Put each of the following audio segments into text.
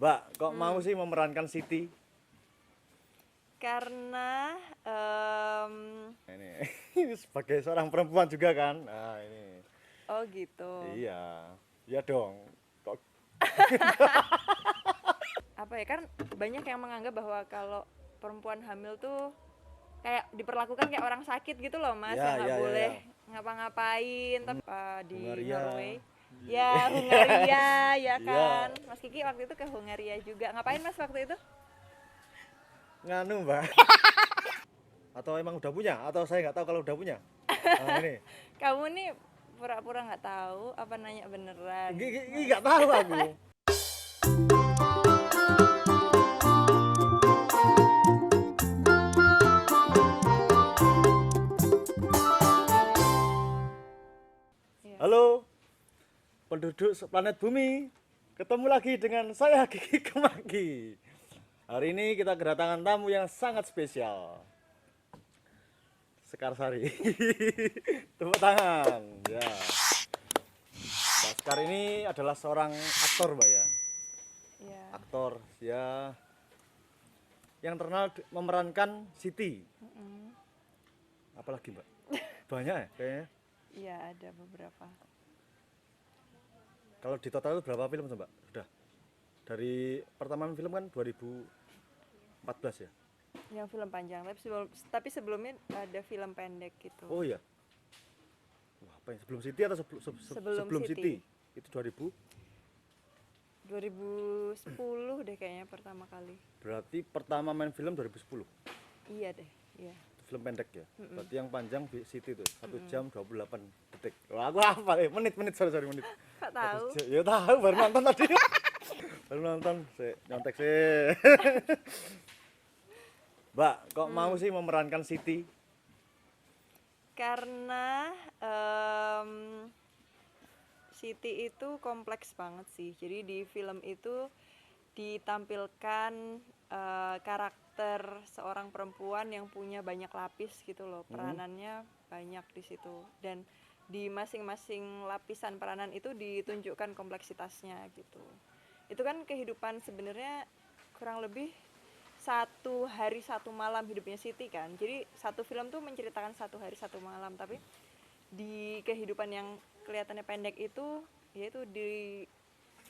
Mbak, kok mau sih memerankan Siti? Karena Ini sebagai seorang perempuan juga kan? Nah, ini. oh gitu. Iya. Iya dong. Kok Apa ya, kan banyak yang menganggap bahwa kalau perempuan hamil tuh kayak diperlakukan kayak orang sakit gitu loh Mas, ya, yang nggak ya, ya, boleh ya. ngapa-ngapain tapi di Hungaria. Norway. Ya, Hungaria ya Iya. kan. Mas Kiki waktu itu ke Hungaria juga. Ngapain Mas waktu itu? Nganu, Mbak. Atau emang udah punya? Atau saya nggak tahu kalau udah punya? Nah, ini. Kamu nih pura-pura nggak tahu apa nanya beneran. Ini nggak tahu aku. Iya. Halo, penduduk planet bumi. Ketemu lagi dengan saya Kiki Kemanggi. Hari ini kita kedatangan tamu yang sangat spesial. Sekarsari. Tepuk tangan. Ya. Mbak Sekar ini adalah seorang aktor, Mbak ya. Iya. Aktor ya yang terkenal memerankan Siti. Apalagi, Mbak? Banyak ya kayaknya. Iya, ada beberapa. Kalau di total itu berapa film, Mbak? Sudah. Dari pertama film kan 2014 ya. Yang film panjang, tapi sebelumnya ada film pendek gitu. Oh iya. Wah, apa yang sebelum Siti atau sebelum Siti. Siti? Itu 2000. 2010 deh kayaknya pertama kali. Berarti pertama main film 2010. Iya deh, iya. Itu film pendek ya. Berarti yang panjang Siti itu 1 jam 28 detik. Wah, aku hafal menit, sorry menit. Kak tahu? Ya tahu, baru nonton tadi. Baru nonton, nyontek sih. Mbak, kok mau sih memerankan Siti? Karena Siti itu kompleks banget sih. Jadi di film itu ditampilkan karakter seorang perempuan yang punya banyak lapis gitu loh. Peranannya banyak di situ. Dan di masing-masing lapisan peranan itu ditunjukkan kompleksitasnya gitu. Itu kan kehidupan sebenarnya kurang lebih 1 hari 1 malam hidupnya Siti kan. Jadi satu film tuh menceritakan 1 hari 1 malam, tapi di kehidupan yang kelihatannya pendek itu yaitu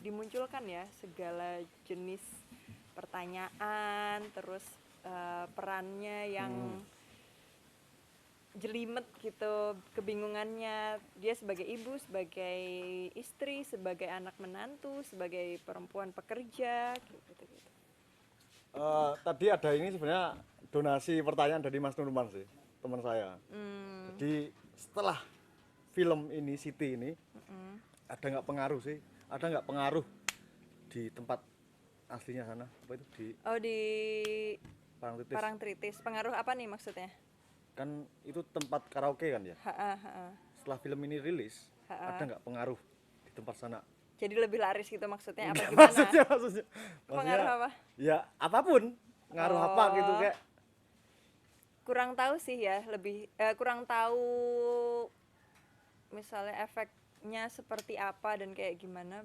dimunculkan ya segala jenis pertanyaan, terus perannya yang jelimet gitu, kebingungannya dia sebagai ibu, sebagai istri, sebagai anak menantu, sebagai perempuan pekerja gitu. Tadi ada ini sebenarnya donasi pertanyaan dari Mas Nurman sih, teman saya. Jadi setelah film ini Siti ini ada nggak pengaruh sih? Ada nggak pengaruh di tempat aslinya sana? Apa itu di Parangtritis? Parangtritis. Pengaruh apa nih maksudnya? Kan itu tempat karaoke kan ya? Ha. Setelah film ini rilis, ada nggak pengaruh di tempat sana? Jadi lebih laris gitu maksudnya apa Nggak, gimana? maksudnya Pengaruh apa? Ya apapun, ngaruh apa gitu kayak. Kurang tahu sih ya, kurang tahu misalnya efeknya seperti apa dan kayak gimana.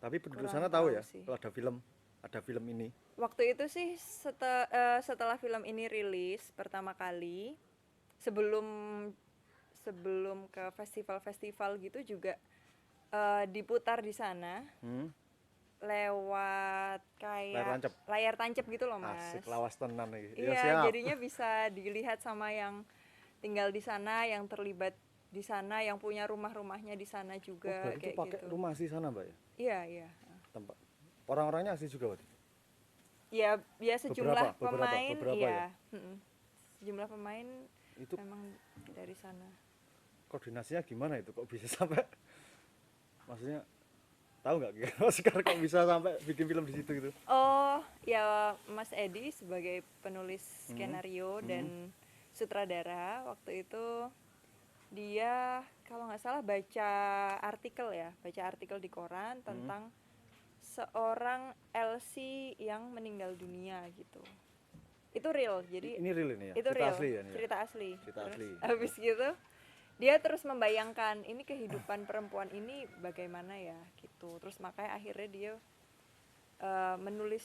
Tapi penduduk Kurang sana tahu tahu ya sih. kalau ada film ini. Waktu itu sih setelah film ini rilis pertama kali, sebelum ke festival-festival gitu juga diputar di sana lewat kayak layar tancap gitu loh Mas. Asik, lawas tenan nih. Iya, jadinya bisa dilihat sama yang tinggal di sana, yang terlibat di sana, yang punya rumah-rumahnya di sana juga. Berarti kayak itu pakai gitu. rumah asli sana, Mbak ya? Iya. Tempat orang-orangnya asli juga, Mbak? Ya sejumlah pemain, beberapa iya. ya? Sejumlah pemain Itu memang dari sana. koordinasinya gimana itu kok bisa sampai, maksudnya tahu nggak kira sekarang kok bisa sampai bikin film di situ gitu? Oh, ya Mas Edi sebagai penulis skenario dan sutradara waktu itu dia kalau nggak salah baca artikel di koran tentang seorang Elsie yang meninggal dunia gitu. Itu real, jadi Ini real ini ya? itu Cerita real, asli ya? Ini ya? cerita asli. Cerita Terus asli. habis gitu dia terus membayangkan ini kehidupan perempuan ini bagaimana ya gitu. Terus makanya akhirnya dia menulis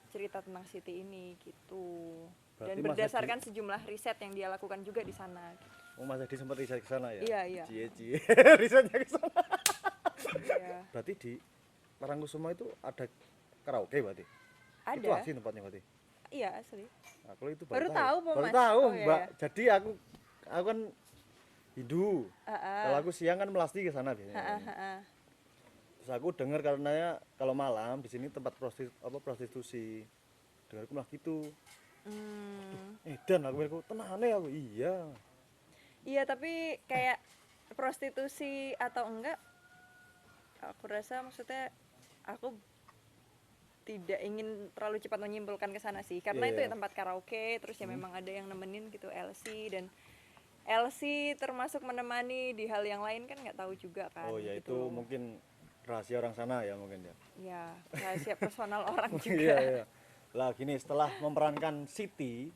cerita tentang Siti ini gitu. Berarti Dan Mas berdasarkan sejumlah riset yang dia lakukan juga di sana. Oh, Mas Edi sempat riset ke sana ya? Iya, iya. Cie. Risetnya ke sana. Iya. Berarti di Parangkusumo itu ada karaoke berarti? Itu Ada. asli tempatnya berarti? Iya, asli. Nah, kalau itu Baru tahu, Po, Baru Mas? tahu, Oh, iya, Mbak. iya. Jadi aku kan Hindu. Kalau aku siang kan melasti ke sana biasanya. Terus aku dengar karenanya kalau malam di sini tempat prostitusi. Dengarku malah gitu. Dan aku tenane aku. Iya. Iya, tapi kayak prostitusi atau enggak, aku rasa maksudnya aku tidak ingin terlalu cepat menyimpulkan ke sana sih, karena Iya, itu iya. ya tempat karaoke, terus ya memang ada yang nemenin gitu LC, dan LC termasuk menemani di hal yang lain kan nggak tahu juga kan. Oh ya gitu itu loh. mungkin rahasia orang sana ya mungkin ya. Ya rahasia personal orang Iya juga. iya. Lah gini setelah memerankan Siti,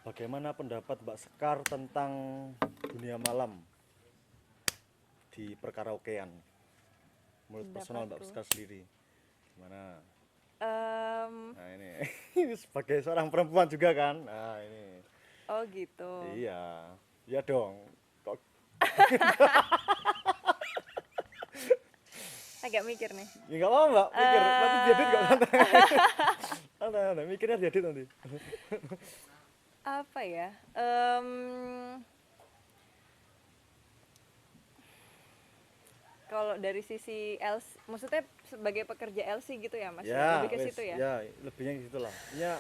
bagaimana pendapat Mbak Sekar tentang dunia malam di perkaraokean? Menurut personal Mbak Pendapatku. Sekar sendiri gimana? Em, Nah ini, ini sebagai seorang perempuan juga kan? Nah ini, oh gitu. iya, iya dong. Kok Agak mikir nih. ya nggak apa Mbak, mikir, nanti diedit kok santai. Santai, mikirnya diedit nanti. Apa ya? Kalau dari sisi LC, maksudnya sebagai pekerja LC gitu ya Mas? Ya, Lebih ke wes, situ ya? ya, lebihnya ke situ lah. Ya,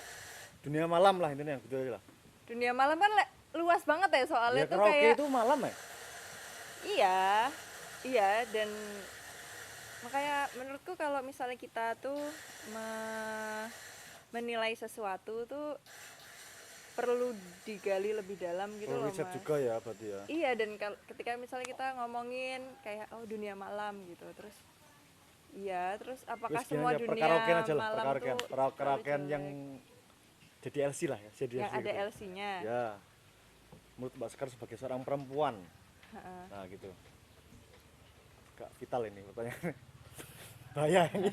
dunia malam lah intinya gitu aja lah. Dunia malam kan luas banget ya soalnya Ya tuh karaoke kayak itu malam ya? iya, iya, dan makanya menurutku kalau misalnya kita tuh menilai sesuatu tuh perlu digali lebih dalam gitu Perlu loh riset Mas. juga ya berarti ya. Iya, dan ketika misalnya kita ngomongin kayak oh dunia malam gitu, terus iya, terus apakah Wes, gini semua aja, dunia perkaraokean aja lah, malam perkaraokean. tuh Perkaraokean selalu yang jelek? jadi LC lah ya, jadi Yang LC ada gitu. LC-nya. Ya. Menurut Mbak Sekar sebagai seorang perempuan. Heeh. Nah, gitu. Gak vital ini pertanyaannya. Bahaya ini.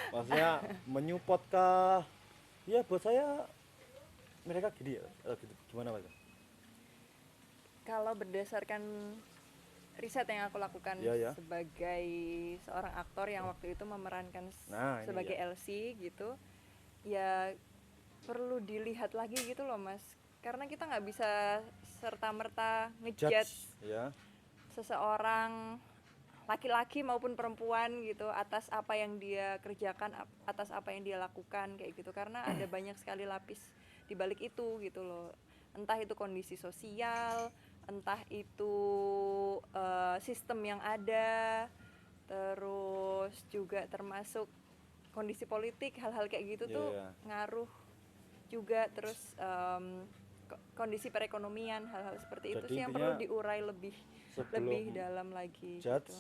Maksudnya menyupport kah? Ya buat saya mereka gini ya, gitu. Gimana Pak? Kalau berdasarkan riset yang aku lakukan Iya, ya. sebagai seorang aktor yang waktu itu memerankan Nah, ini sebagai ya. LC gitu, ya perlu dilihat lagi gitu loh Mas, karena kita nggak bisa serta-merta ngejudge Ya. seseorang laki-laki maupun perempuan gitu atas apa yang dia kerjakan, atas apa yang dia lakukan kayak gitu, karena ada banyak sekali lapis di balik itu gitu loh, entah itu kondisi sosial, entah itu sistem yang ada, terus juga termasuk kondisi politik, hal-hal kayak gitu Iya, tuh iya. ngaruh juga, terus kondisi perekonomian, hal-hal seperti itu Jadi sih yang intinya perlu diurai lebih sebelum dalam lagi judge gitu.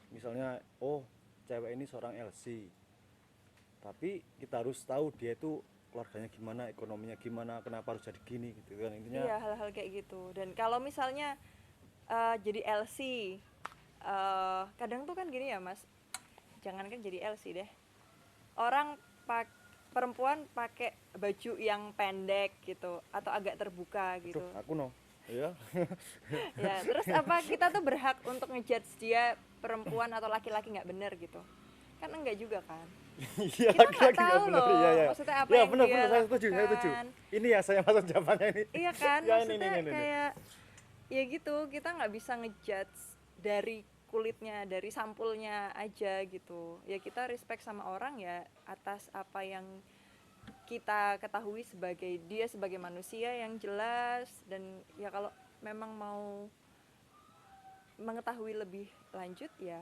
misalnya oh cewek ini seorang LC tapi kita harus tahu dia itu keluarganya gimana, ekonominya gimana, kenapa harus jadi gini gitu kan intinya. Iya, hal-hal kayak gitu. Dan kalau misalnya jadi LC, kadang tuh kan gini ya Mas, jangankan jadi LC deh, orang perempuan pakai baju yang pendek gitu atau agak terbuka gitu. Aduh, aku no ya. Ya, terus apa kita tuh berhak untuk ngejudge dia perempuan atau laki-laki nggak bener gitu? Kan enggak juga kan? Iya, Kita nggak laki-laki tahu bener, loh, iya, iya. maksudnya apa Ya, yang bener, dia bener, saya setuju. lakukan. Ini ya saya masuk jawabannya ini. Iya kan, Ya, maksudnya ini. kayak ya gitu, kita nggak bisa ngejudge dari kulitnya, dari sampulnya aja gitu. Ya kita respect sama orang ya atas apa yang kita ketahui sebagai dia sebagai manusia yang jelas, dan ya kalau memang mau mengetahui lebih lanjut ya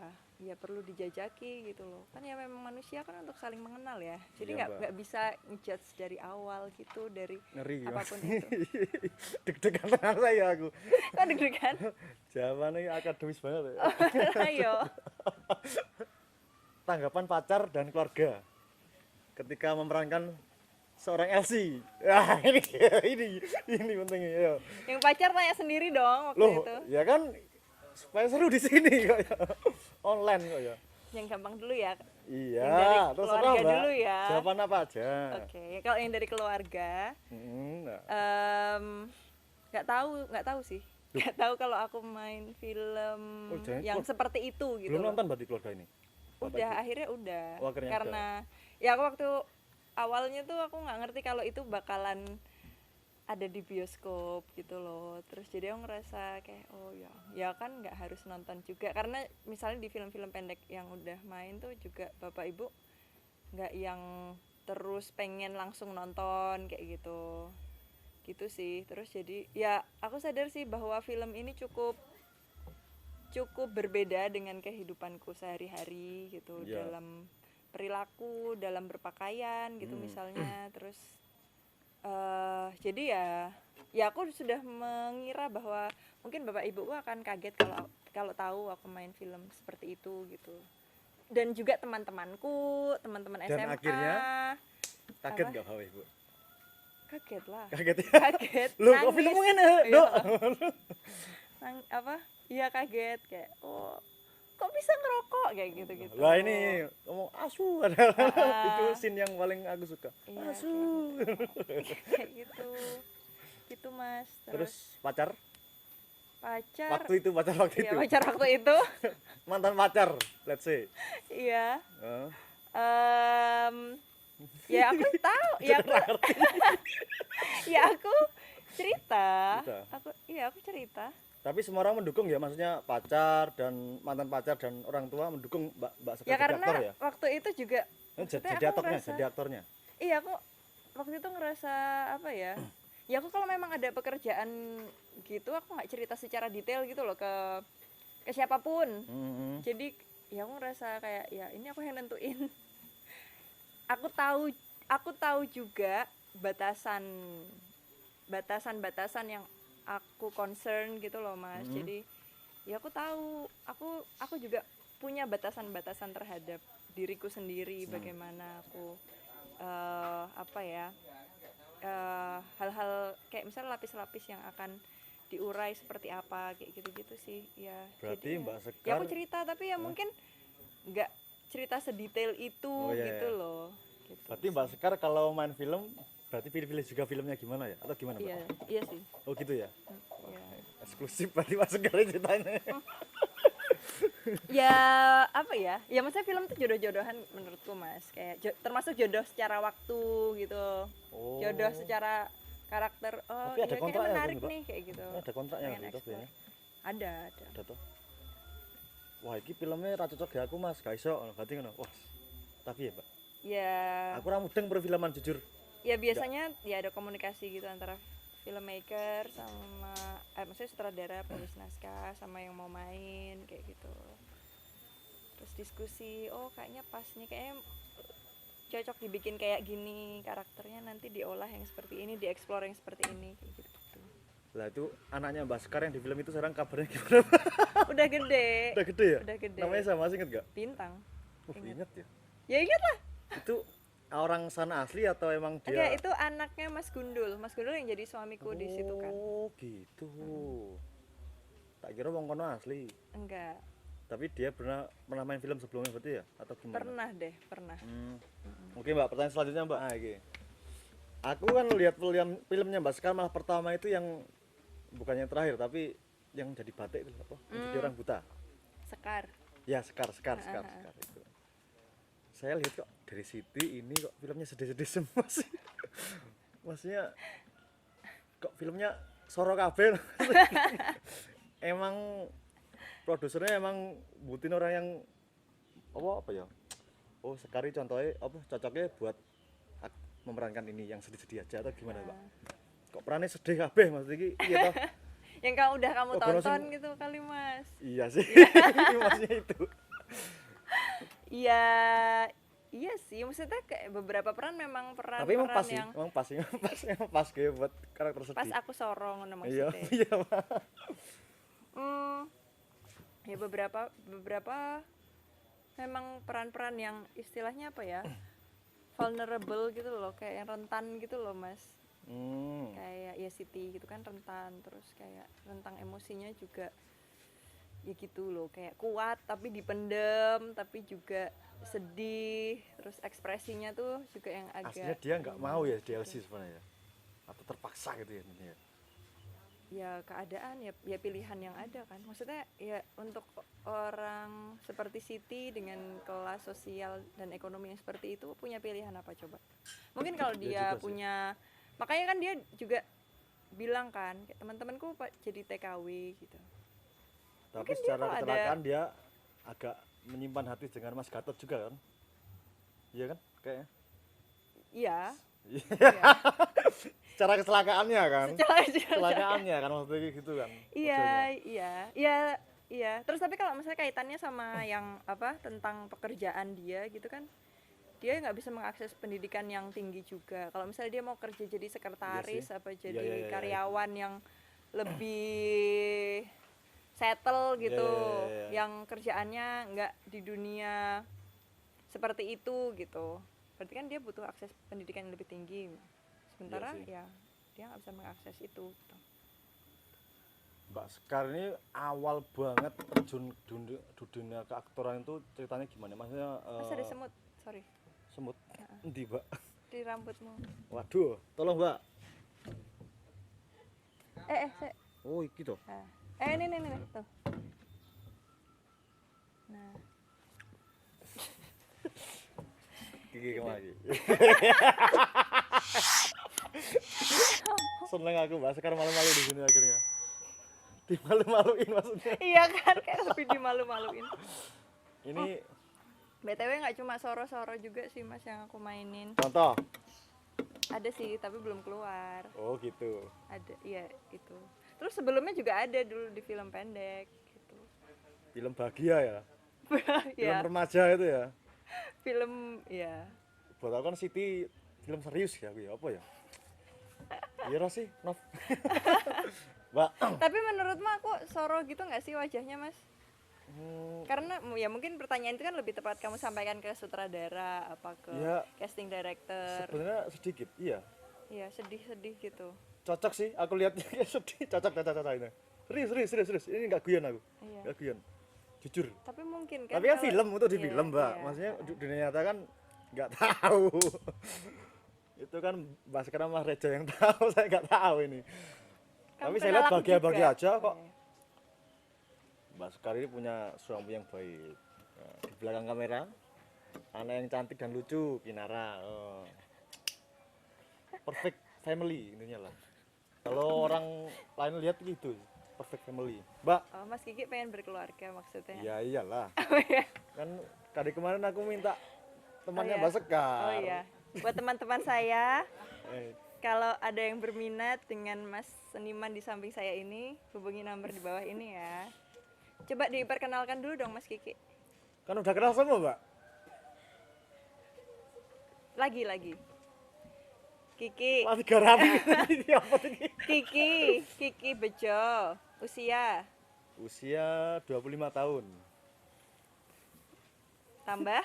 perlu dijajaki gitu loh, kan ya memang manusia kan untuk saling mengenal ya, jadi Iya, Mbak. nggak bisa ngejudge dari awal gitu, dari Ngeri ya. apapun itu. Deg-degan dengan saya aku. Kok deg-degan? Jawabannya akademis banget ya. Ayo. Tanggapan pacar dan keluarga ketika memerankan seorang LC. Ah, ini pentingnya ya. Yang pacar tanya sendiri dong waktu Loh, itu. ya kan supaya seru di sini kok ya. Online kok ya. Yang gampang dulu ya. Iya, Yang dari terserah keluarga Mbak. dulu ya. Jawaban apa aja? Oke, kalau yang dari keluarga, Nah. nggak tahu sih. Nggak tahu kalau aku main film Oh, jangan yang seperti itu gitu belum loh. nonton berarti keluarga ini? Bapak Udah, Ibu? akhirnya udah. Oh, akhirnya Karena ya aku waktu awalnya tuh aku nggak ngerti kalau itu bakalan ada di bioskop gitu loh. Terus jadi aku ngerasa kayak oh ya kan nggak harus nonton juga, karena misalnya di film-film pendek yang udah main tuh juga bapak ibu nggak yang terus pengen langsung nonton kayak gitu sih. Terus jadi ya aku sadar sih bahwa film ini cukup berbeda dengan kehidupanku sehari-hari gitu, Ya. dalam perilaku, dalam berpakaian gitu misalnya. Terus jadi ya aku sudah mengira bahwa mungkin bapak ibuku akan kaget kalau tahu aku main film seperti itu gitu. Dan juga teman-temanku, teman-teman Dan SMA. akhirnya kaget Apa? nggak Bapak Ibu? Kaget lah. Kaget ya? Kaget. Loh, kok nangis. filmnya ini, Iya. Dok? Iya kaget kayak oh kok bisa ngerokok kayak gitu. Lah ini ngomong asu adalah Ah. itu scene yang paling aku suka. Iya, Asu. kayak gitu Mas. Terus pacar? pacar Waktu itu pacar waktu iya itu. pacar waktu itu Mantan pacar, let's say. iya Heeh. ya aku tahu aku cerita aku cerita. Tapi semua orang mendukung ya, maksudnya pacar dan mantan pacar dan orang tua mendukung Mbak Sekar Ya jadi karena aktor ya. waktu itu juga maksudnya Jadi aku aktornya, ngerasa- jadi aktornya. Iya aku waktu itu ngerasa apa ya? Ya aku kalau memang ada pekerjaan gitu aku nggak cerita secara detail gitu loh ke siapapun. Mhm. Jadi ya aku ngerasa kayak ya ini aku yang nentuin. Aku tahu juga batasan yang aku concern gitu loh Mas. Jadi ya aku tahu aku juga punya batasan-batasan terhadap diriku sendiri, bagaimana aku hal-hal kayak misalnya lapis-lapis yang akan diurai seperti apa kayak gitu-gitu sih ya. Berarti Jadi Mbak ya Sekar aku cerita tapi ya mungkin nggak cerita sedetail itu Oh, iya, gitu iya. loh gitu. berarti Mbak Sekar kalau main film berarti pilih-pilih juga filmnya gimana ya? Atau gimana, Mbak? Iya sih. Oh gitu ya. Iya. Eksklusif berarti Mbak Sekar ceritanya. Ya apa ya? Ya maksudnya film tuh jodoh-jodohan menurutku Mas. Kayak termasuk jodoh secara waktu gitu. Oh. Jodoh secara karakter. Oh, Tapi ada iya kayaknya kontraknya menarik tuh, Mbak? nih kayak gitu. Ada kontraknya Pengen gitu explore. kayaknya. Ada. Ada tuh. Wah, ini filmnya ra cocok ya aku Mas, gak iso. Berarti ngono. Wah. Tapi ya, Mbak. Ya Aku ora mudeng perfilman jujur. ya biasanya ya ada komunikasi gitu antara filmmaker sama maksudnya sutradara, penulis naskah sama yang mau main kayak gitu. Terus diskusi, oh kayaknya pas nih, kayaknya cocok dibikin kayak gini, karakternya nanti diolah yang seperti ini, dieksplor yang seperti ini kayak gitu. Lah itu anaknya Mbak Sekar yang di film itu sekarang kabarnya gimana? Udah gede. Udah gede ya? Udah gede. Namanya sama, masih inget gak? Bintang. Ingat ya. Ya ingat lah. Itu orang sana asli atau emang dia? Enggak, itu anaknya Mas Gundul. Mas Gundul yang jadi suamiku di situ kan. Oh gitu. Tak kira wong kono asli. Enggak. Tapi dia pernah main film sebelumnya berarti ya? Atau gimana? Pernah deh, pernah. Oke Mbak, pertanyaan selanjutnya Mbak. Oke. Aku kan lihat filmnya Mbak Sekar malah pertama itu yang bukan yang terakhir tapi yang jadi batik itu apa? Yang jadi orang buta. Sekar. Ya Sekar itu. Saya lihat kok dari Siti ini kok filmnya sedih-sedih semua sih. Maksudnya kok filmnya soro kabeh. Emang produsernya emang butuhin orang yang apa ya? Oh Sekar ini contohnya apa cocoknya buat memerankan ini yang sedih-sedih aja atau gimana Pak? Kok perannya sedih kabeh maksudnya iki iya toh? Yang udah kamu Oh, tonton gitu kali Mas. Iya sih. Maksudnya itu. Iya sih, maksudnya kayak beberapa peran memang peran Tapi emang pas sih, yang emang pas kayak buat karakter sedih. pas aku sorong ngono Iya, maksudnya. iya Pak. Ya beberapa memang peran-peran yang istilahnya apa ya? Vulnerable gitu loh, kayak yang rentan gitu loh, Mas. Kayak ya Siti gitu kan rentan, terus kayak rentang emosinya juga ya gitu loh, kayak kuat tapi dipendem, tapi juga sedih, terus ekspresinya tuh juga yang Aslinya agak dia nggak mau ya gitu. DLC sebenarnya, atau terpaksa gitu ya ini ya. Ya keadaan, ya pilihan yang ada kan, maksudnya ya untuk orang seperti Siti dengan kelas sosial dan ekonomi yang seperti itu punya pilihan apa coba? Mungkin kalau Ya dia juga sih. punya, makanya kan dia juga bilang kan, kayak teman-temanku jadi TKW gitu. Tapi Mungkin dia secara kalau ada, kecelakaan dia agak menyimpan hati dengan Mas Gatot juga kan? Iya kan? Kayaknya. iya, Iya. iya, Secara kecelakaannya kan? secara Kecelakaannya kan maksudnya gitu kan? Modelnya. iya, iya, iya, iya. Terus tapi kalau misalnya kaitannya sama yang apa tentang pekerjaan dia gitu kan, dia nggak bisa mengakses pendidikan yang tinggi juga. Kalau misalnya dia mau kerja jadi Iya sih. sekretaris apa Iya, iya, jadi iya, iya. karyawan yang lebih settle Iya, gitu, iya, iya, iya. yang kerjaannya nggak di dunia seperti itu gitu. Berarti kan dia butuh akses pendidikan yang lebih tinggi. Sementara Iya sih. ya dia nggak bisa mengakses itu. Gitu. Mbak Sekar ini awal banget terjun dunia keaktoran itu ceritanya gimana? Maksudnya Mas ada semut, sorry, semut. Endi, Mbak? di rambutmu. Waduh, tolong, Mbak. Sek. Oh, iki toh. Nah. Ini tuh. Nah, Gigi kemari. Seneng aku Mbak Sekar malu-malu di sini akhirnya. Dimalu-maluin maksudnya. iya kan kayak lebih dimalu-maluin. Ini BTW nggak cuma Soro-Soro juga sih Mas yang aku mainin. contoh. Ada sih tapi belum keluar. Oh, gitu. Ada, iya itu. Terus sebelumnya juga ada dulu di film pendek gitu. Film bahagia ya. Film Ya, remaja itu ya. film ya. Buat aku kan Siti film serius ya, aku ya apa ya? Iya lah sih, Nov. Mbak. Tapi menurutmu aku Soro gitu nggak sih wajahnya Mas? Karena ya mungkin pertanyaan itu kan lebih tepat kamu sampaikan ke sutradara apa ke Ya, casting director. sebenarnya sedikit, iya. Iya sedih-sedih gitu. Cocok sih, aku lihatnya kayak sedih. Cocok ini. Serius. Ini nggak guyon aku. Iya. Nggak guyon. Jujur. Tapi mungkin kan. Tapi kan kalau- film untuk di iya, film, Mbak. iya. Maksudnya dunia nyata kan nggak tahu. Itu kan Mbak sekarang Mas Reja yang tahu, saya nggak tahu ini. Kamu Tapi saya kenal lihat aku bahagia-bahagia juga. aja kok. Iya. Mbak Sekar ini punya suami yang baik. Nah, di belakang kamera, anak yang cantik dan lucu, Kinara. Oh. Perfect family intinya lah. Kalau orang lain lihat gitu, perfect family. Mbak, Oh, Mas Kiki pengen berkeluarga maksudnya. ya iyalah. Oh iya. Kan tadi kemarin aku minta temannya Oh, iya. Mbak Sekar. Oh iya. Buat teman-teman saya, Eh, kalau ada yang berminat dengan Mas seniman di samping saya ini, hubungi nomor di bawah ini ya. Coba diperkenalkan dulu dong Mas Kiki. kan udah kenal semua, Mbak. Lagi. Kiki, Masih garapi ini apa ini? Kiki Bejo. Usia Usia 25 tahun. tambah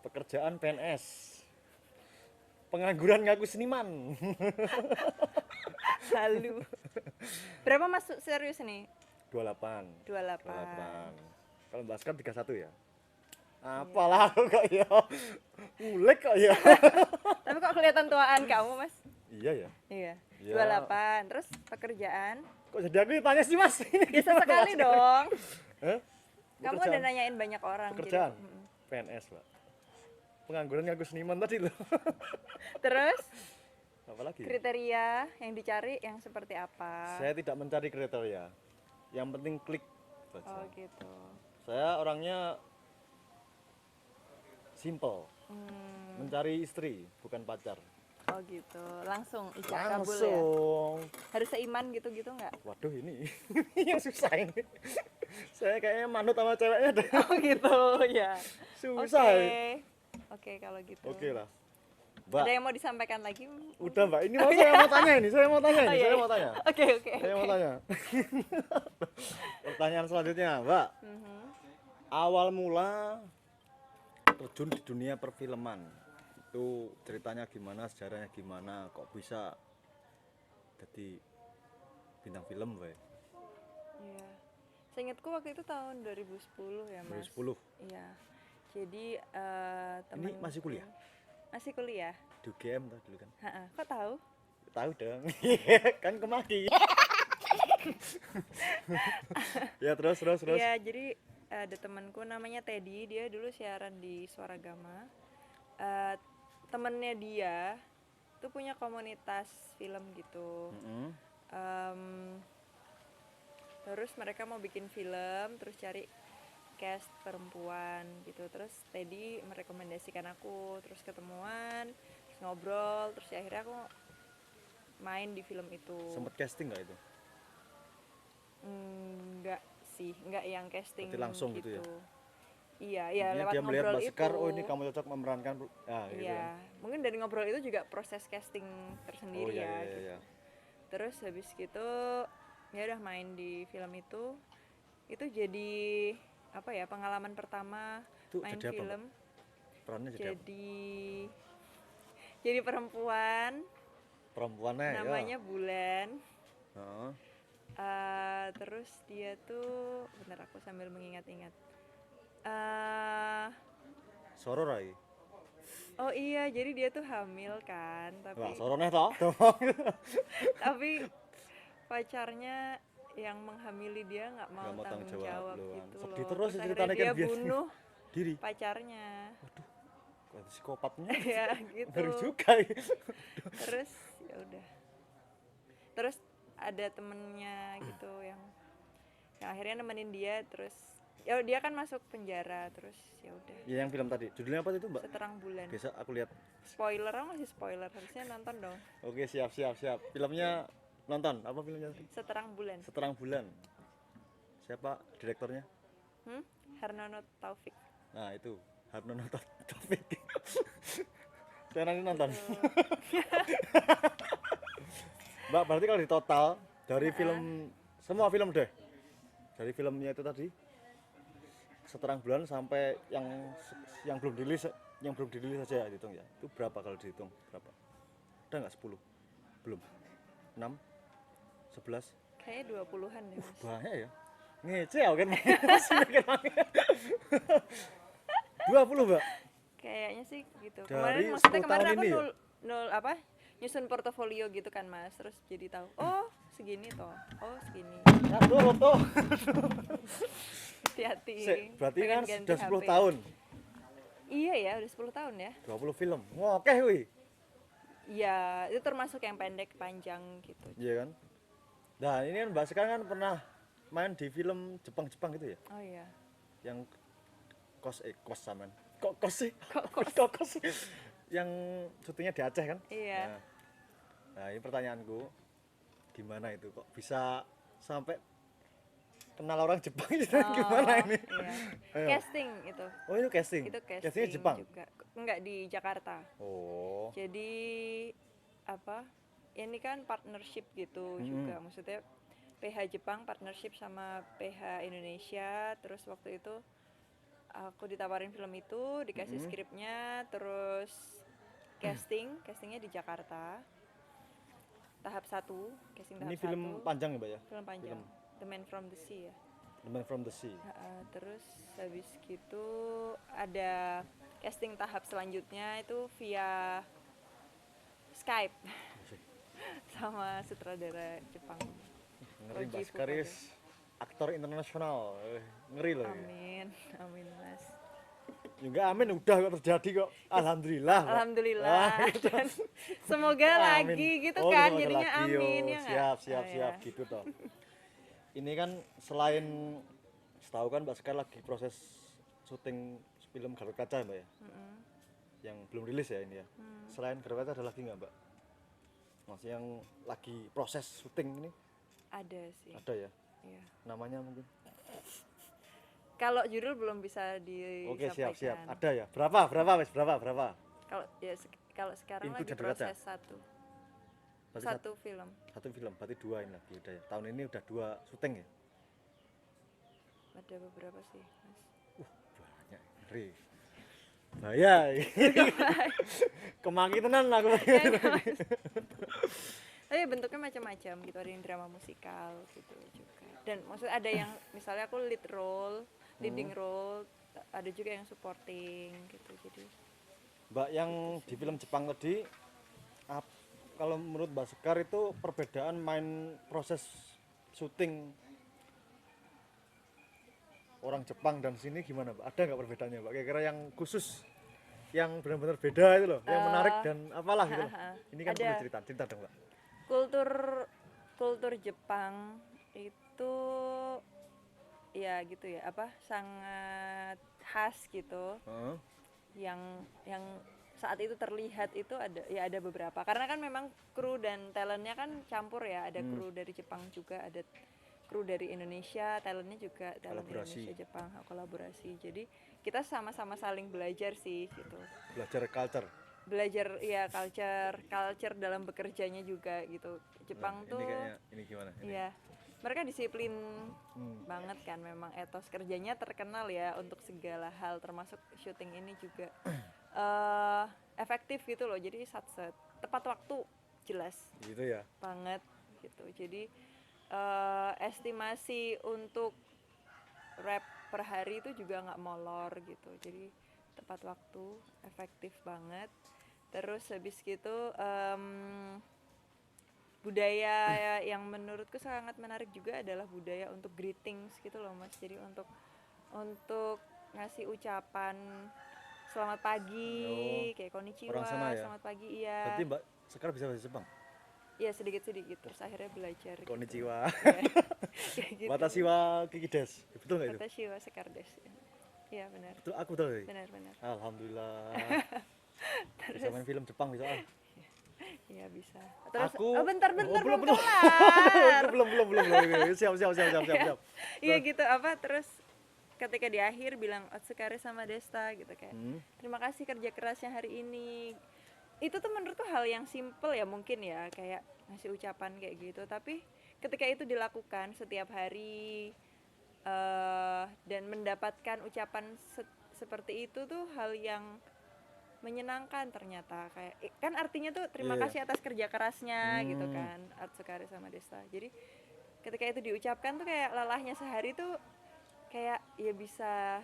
Pekerjaan PNS. Pengangguran ngaku seniman. halu. Berapa Mas serius nih? 28. 28. 28. Kalau Mbak Sekar 31 ya? Apalah aku kok ya. Ulek kok ya. Tapi kok kelihatan tuaan kamu, Mas? Iya ya. Iya. Ya. 28. Terus pekerjaan? Kok jadi aku ditanya sih, Mas? Bisa sekali dong. Hah? Kamu Pekerjaan. udah nanyain banyak orang. Pekerjaan? Jadi, PNS, Pak. Pengangguran ngaku seniman tadi loh. Terus Apalagi? kriteria yang dicari yang seperti apa? Saya tidak mencari kriteria. Yang penting klik saja. Oh gitu. Saya orangnya simple. Mencari istri, bukan pacar. Oh gitu. Langsung ijab kabul ya. Langsung. Harus seiman gitu-gitu nggak? Waduh ini yang susah ini. Saya kayaknya manut sama ceweknya deh. Oh gitu ya. Susah. Oke, kalau gitu. Oke lah. Mbak, Ada yang mau disampaikan lagi? udah Mbak, ini saya mau tanya ini, saya mau tanya ini, Oh, iya, saya iya. mau tanya. Oke. Saya mau tanya. Pertanyaan selanjutnya, Mbak. Awal mula terjun di dunia perfilman itu ceritanya gimana, sejarahnya gimana, kok bisa jadi bintang film, Mbak? Iya. Seingatku waktu itu tahun 2010 ya Mas. 2010. Iya. Jadi Ini masih kuliah? Masih kuliah. Di UGM tuh dulu kan. Kok tahu? Tahu dong. Kan kemaki. Ya terus. Iya, jadi ada temanku namanya Teddy, dia dulu siaran di Suara Gama. Temennya dia tuh punya komunitas film gitu. Terus mereka mau bikin film, terus cari cast perempuan gitu. Terus Teddy merekomendasikan aku, terus ketemuan, terus ngobrol, terus ya akhirnya aku main di film itu. Sempet casting nggak itu? Enggak sih, enggak yang casting. Berarti langsung gitu ya? Iya, Intinya lewat dia melihat ngobrol Mbak itu. Sekar, oh ini kamu cocok memerankan, gitu. Iya, mungkin dari ngobrol itu juga proses casting tersendiri ya. Gitu. Terus habis gitu ya udah main di film itu jadi apa ya, pengalaman pertama Itu main jadi apa, film. Mbak? Perannya Jadi perempuan. Perempuannya ya. Namanya Bulan. Heeh. Terus dia tuh, bentar aku sambil mengingat-ingat. Sororai. Oh iya, jadi dia tuh hamil kan, Wah, tapi soroneh toh. tapi pacarnya yang menghamili dia nggak mau Nggak mau tanggung tanggung jawab jawab loh. gitu Sedih loh. terus Terus ceritanya akhirnya kan dia biar bunuh diri. pacarnya. Kok psikopatnya. Ya gitu. Ngeri juga. Terus ya udah. Terus ada temennya gitu yang akhirnya nemenin dia, terus ya dia kan masuk penjara, terus ya udah. Ya yang film tadi. Judulnya apa itu, Mbak? Seterang Bulan. Biasa aku lihat. Spoiler, masih spoiler, harusnya nonton dong. Oke, siap. Filmnya nonton. Apa filmnya? Seterang Bulan. Seterang Bulan. Siapa direktornya? Harnono Taufik. Nah, itu Harnono Taufik. Saya nanti nonton. Mbak, berarti kalau di total dari film, semua film deh, dari filmnya itu tadi Seterang Bulan sampai yang belum dirilis saja ya, dihitung ya, itu berapa kalau dihitung, berapa? Ada nggak 10? Belum? 6? 11? Kayaknya 20-an deh Mas. Banyak ya, ngece ya kan. 20, Mbak? Kayaknya sih gitu. Dari Kemarin 10 tahun aku ini ya? nyusun portofolio gitu kan Mas, terus jadi tahu, oh segini toh, oh segini. Foto. Hati-hati. Berarti pengen kan ganti sudah 10 HP. tahun. Iya ya, udah 10 tahun ya. 20 film. Ngokeh wih. Iya, itu termasuk yang pendek panjang gitu. Iya kan? Nah, ini kan Mbak Sekar kan pernah main di film Jepang gitu ya? Oh iya. Yang kos saman. Kok kos sih? Kok Kos sih? Yang syutingnya di Aceh kan? Iya. Nah, ini pertanyaanku, gimana itu kok bisa sampai kenal orang Jepang gitu? Gimana ini? Iya. Ayo. Casting itu. Oh, itu casting? Itu casting Castingnya Jepang? juga. Enggak, di Jakarta. Oh. Jadi apa? Ini kan partnership gitu juga. Maksudnya PH Jepang partnership sama PH Indonesia. Terus waktu itu aku ditawarin film itu, dikasih skripnya, terus castingnya di Jakarta. Tahap 1, casting tahap 1. Ini film panjang ya, Mbak ya? Film panjang. The Man from the Sea ya. The Man from the Sea. Terus habis gitu ada casting tahap selanjutnya itu via Skype sama sutradara Jepang. Ngeri, Mbak Koji Sekaris, aktor internasional. Ngeri loh. Amin, amin Mas. Juga amin, udah kok terjadi kok. Alhamdulillah. Mbak. Alhamdulillah. Dan semoga Amin. lagi gitu Oh, kan, semoga jadinya lagi, amin oh. ya nggak? Siap, Oh, ya. gitu toh. Ini kan selain setahu kan Mbak Sekar lagi proses syuting film Garut Kaca ya, Mbak ya? Yang belum rilis ya ini ya. Selain Garut Kaca ada lagi nggak, Mbak? Masih yang lagi proses syuting ini? Ada sih. Ada ya? Iya. Namanya mungkin? Kalau judul belum bisa disampaikan. Oke, siap. Ada ya? Berapa? Kalau ya kalau sekarang Input lagi Garut Kaca? proses satu. Berarti Satu film. Satu film, berarti 2 ini lagi udah ya. Tahun ini udah 2 syuting ya? Ada beberapa sih, Mas. Banyak, ngeri. Bahaya. Kemaki tenan aku. Tapi bentuknya macam-macam gitu, ada yang drama musikal gitu juga. dan maksudnya ada yang misalnya aku leading role, ada juga yang supporting gitu. Jadi Mbak yang di film Jepang tadi, kalau menurut Mbak Sekar itu perbedaan main proses syuting orang Jepang dan sini gimana Mbak? Ada nggak perbedaannya Mbak? Kira-kira yang khusus, yang benar-benar beda itu loh, yang menarik dan apalah gitu loh. Ini kan ada. perlu cerita dong Mbak. kultur kultur Jepang itu ya gitu ya, apa, sangat khas gitu. Heeh. Yang saat itu terlihat itu ada beberapa, karena kan memang kru dan talentnya kan campur ya, ada kru dari Jepang juga, ada kru dari Indonesia, talentnya juga talent Kolaborasi. Indonesia Jepang, kolaborasi. Jadi kita sama-sama saling belajar sih gitu, Belajar culture. belajar ya culture dalam bekerjanya juga gitu. Jepang Nah, tuh ini kayaknya ini gimana? Ini. ya mereka disiplin banget kan, memang etos kerjanya terkenal ya untuk segala hal, termasuk syuting ini juga efektif gitu loh, jadi satset tepat waktu, jelas Gitu ya. banget gitu. Jadi estimasi untuk rep per hari itu juga nggak molor gitu, jadi tepat waktu, efektif banget. Terus habis gitu budaya yang menurutku sangat menarik juga adalah budaya untuk greetings gitu loh Mas. Jadi untuk ngasih ucapan selamat pagi, kayak konnichiwa, Orang sana ya. selamat pagi, iya. Berarti Mbak Sekar bisa bahasa Jepang? Iya sedikit-sedikit, terus akhirnya belajar gitu. Konnichiwa. Iya, kayak gitu. Watashi wa Kiki desu. Betul nggak itu? Watashi wa Sekar desu. Iya benar. Itu aku betul tadi. Benar. Alhamdulillah. Terus Bisa main film Jepang bisa. iya bisa. Terus Aku bentar belum kelar. belum. Siap. Iya gitu, apa, terus ketika di akhir bilang Otsukare sama Desta gitu, kayak terima kasih kerja kerasnya hari ini. Itu tuh menurutku hal yang simple ya mungkin ya, kayak ngasih ucapan kayak gitu, tapi ketika itu dilakukan setiap hari dan mendapatkan ucapan seperti itu tuh hal yang menyenangkan ternyata. Kayak kan artinya tuh terima Iya. kasih atas kerja kerasnya gitu kan, Otsukare sama Desta. Jadi ketika itu diucapkan tuh kayak lelahnya sehari tuh kayak ya bisa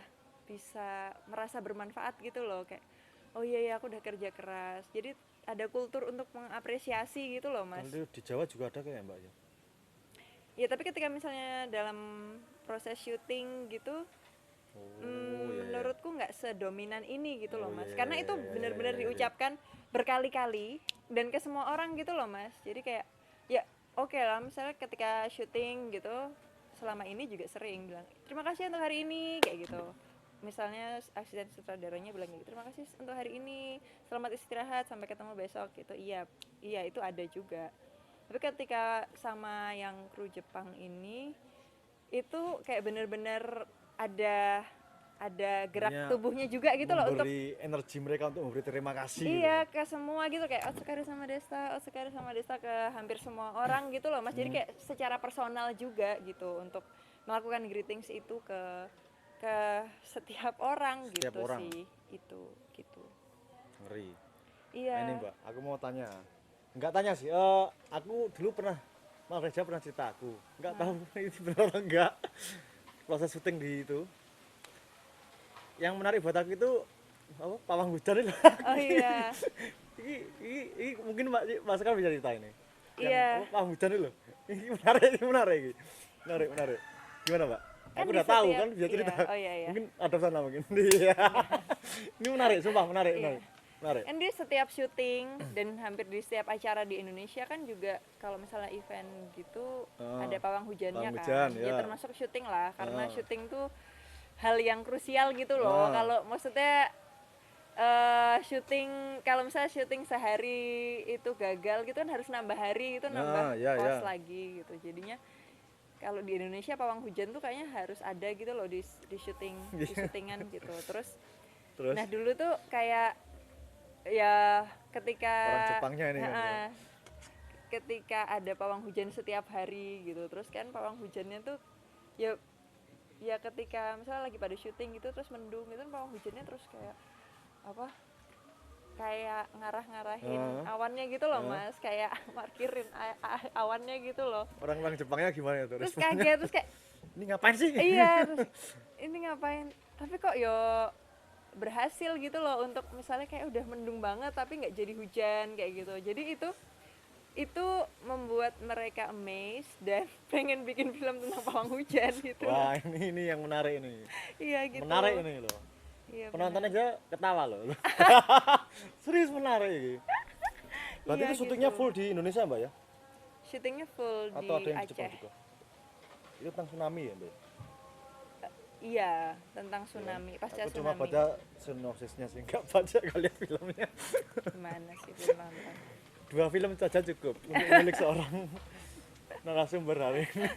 merasa bermanfaat gitu loh, kayak oh iya aku udah kerja keras. Jadi ada kultur untuk mengapresiasi gitu loh Mas. Kalau di Jawa juga ada kayak Mbak ya. Ya tapi ketika misalnya dalam proses syuting gitu Iya. menurutku nggak sedominan ini gitu loh Mas, iya, karena itu benar-benar diucapkan berkali-kali dan ke semua orang gitu loh Mas. Jadi kayak ya oke lah, misalnya ketika syuting gitu selama ini juga sering bilang terima kasih untuk hari ini kayak gitu. Misalnya asisten sutradaranya bilang gitu, terima kasih untuk hari ini, selamat istirahat, sampai ketemu besok gitu. Iya itu ada juga. Tapi ketika sama yang kru Jepang ini itu kayak bener-bener ada gerak Artinya tubuhnya juga gitu loh untuk memberi energi mereka untuk memberi terima kasih iya ke semua gitu, kayak Otsukare sama Desta ke hampir semua orang gitu loh Mas. Jadi kayak secara personal juga gitu untuk melakukan greetings itu ke setiap orang Setiap gitu orang. sih, itu gitu. Ngeri. Iya. Nah, ini Mbak, aku mau tanya. Enggak tanya sih, aku dulu pernah, Mas Reza pernah cerita aku. Enggak tahu ini benar atau enggak. Proses syuting di itu. Yang menarik buat aku itu apa? Pawang hujan itu. Oh iya. ini mungkin Mas kan bisa cerita ini. Iya. Apa, pawang hujan itu loh. Ini menarik ini. Menarik. Gimana, Mbak? Kan Aku di udah tahu setiap- kan bisa cerita. iya, oh iya. Mungkin ada sana mungkin. Iya. Ini menarik, sumpah menarik. Kan di setiap syuting dan hampir di setiap acara di Indonesia kan juga kalau misalnya event gitu ada pawang hujannya pawang kan. hujan, Ya ya. termasuk syuting lah, karena syuting tuh hal yang krusial gitu loh. Kalau maksudnya syuting, kalau misalnya syuting sehari itu gagal gitu kan harus nambah hari, itu nambah kos lagi gitu. Jadinya kalau di Indonesia pawang hujan tuh kayaknya harus ada gitu loh di syutingan gitu. Terus nah dulu tuh kayak ya ketika orang Jepangnya ini kan ya. ketika ada pawang hujan setiap hari gitu, terus kan pawang hujannya tuh ya ketika misalnya lagi pada syuting gitu terus mendung gitu, pawang hujannya terus kayak apa, kayak ngarah-ngarahin Heeh. awannya gitu loh Heeh. Mas, kayak markirin awannya gitu loh. Orang-orang Jepangnya gimana tuh Terus responnya? kaget, terus kayak Ini ngapain sih? iya, terus ini ngapain? Tapi kok yo berhasil gitu loh untuk misalnya kayak udah mendung banget tapi nggak jadi hujan kayak gitu. Jadi itu membuat mereka amazed dan pengen bikin film tentang pawang hujan gitu loh. Wah, ini yang menarik ini. Iya gitu. Menarik ini loh. Iya Penonton benar. aja ketawa loh. Serius menarik ini. Berarti Iya, itu syutingnya gitu. full di Indonesia, Mbak ya? Syutingnya full di Atau ada yang di Jepang Aceh. juga? Itu tentang tsunami ya, Mbak? Iya, tentang tsunami, pasca Aku cuma tsunami. baca sinopsisnya sih, nggak baca kalian filmnya. Gimana sih belum nonton? 2 film saja cukup untuk milik seorang narasumber hari ini.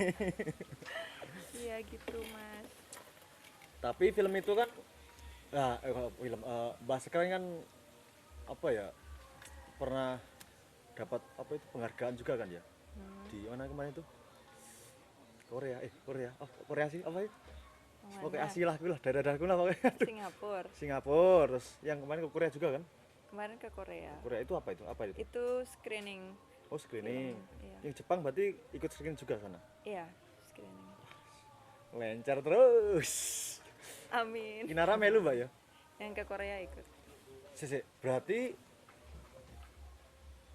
Iya gitu Mas. Tapi film itu kan, nah kalau film Mbak sekarang kan apa ya, pernah dapat apa itu penghargaan juga kan ya? Di mana kemarin itu? Korea, oh Korea sih apa itu? Oke Mana? Asia lah, gue lah daerah-daerahku lah pokoknya. Singapura. Singapura, terus yang kemarin ke Korea juga kan? Kemarin ke Korea. Korea itu apa itu? Apa itu? Itu screening. Oh screening. Film, iya. Yang Jepang berarti ikut screening juga sana? Iya, screening. Lancar terus. Amin. Kinara melu Mbak ya? Yang ke Korea ikut. Sisi, berarti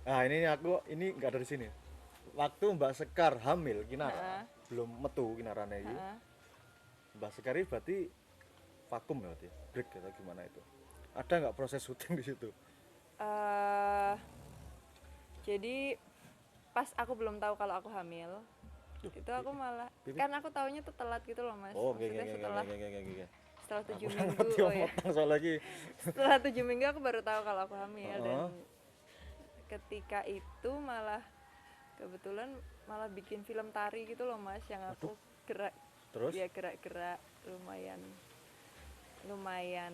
ini nggak dari sini. Waktu Mbak Sekar hamil Kinara, belum metu Kinarane iki. Heeh. Mbak Sekar ini berarti vakum ya berarti, break atau gimana itu? Ada nggak proses syuting di situ? Jadi pas aku belum tahu kalau aku hamil, Duh, itu aku malah Pipi? kan aku taunya tuh telat gitu loh Mas. Oh, Maksudnya setelah oke. setelah 7 Aku minggu, ngerti oh ya. omotang soal lagi. Setelah 7 minggu aku baru tahu kalau aku hamil dan Heeh. ketika itu malah kebetulan malah bikin film tari gitu loh Mas yang aku gerak Terus? ya gerak-gerak lumayan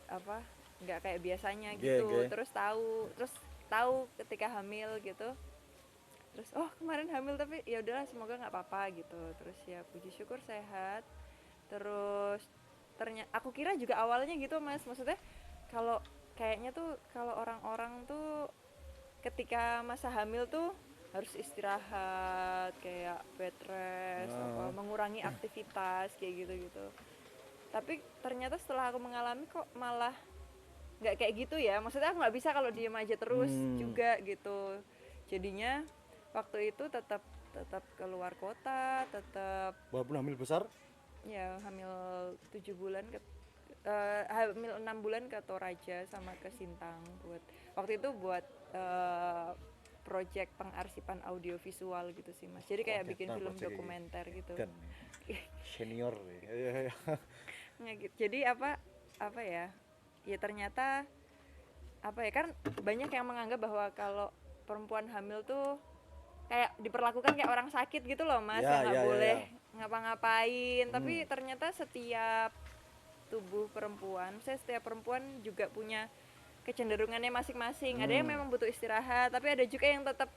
apa nggak kayak biasanya gitu. Oke. Terus tahu ketika hamil gitu, terus oh kemarin hamil tapi ya udahlah semoga nggak apa-apa gitu. Terus ya puji syukur sehat. Terus ternyata aku kira juga awalnya gitu Mas, maksudnya kalau kayaknya tuh kalau orang-orang tuh ketika masa hamil tuh harus istirahat kayak bed rest apa mengurangi aktivitas kayak gitu-gitu. Tapi ternyata setelah aku mengalami kok malah nggak kayak gitu ya, maksudnya aku nggak bisa kalau diem aja terus juga gitu. Jadinya waktu itu tetap keluar kota, tetap Walaupun hamil besar, ya hamil 7 bulan hamil 6 bulan ke Toraja sama ke Sintang waktu itu buat project pengarsipan audiovisual gitu sih Mas. Jadi kayak bikin nah, film project ini. dokumenter gitu. kan senior. Iya. Nggak gitu. Jadi apa ya? Ya ternyata apa ya kan banyak yang menganggap bahwa kalau perempuan hamil tuh kayak diperlakukan kayak orang sakit gitu loh Mas, yang nggak boleh ngapa-ngapain. Tapi ternyata setiap tubuh perempuan, setiap perempuan juga punya kecenderungannya masing-masing. Ada yang memang butuh istirahat, tapi ada juga yang tetap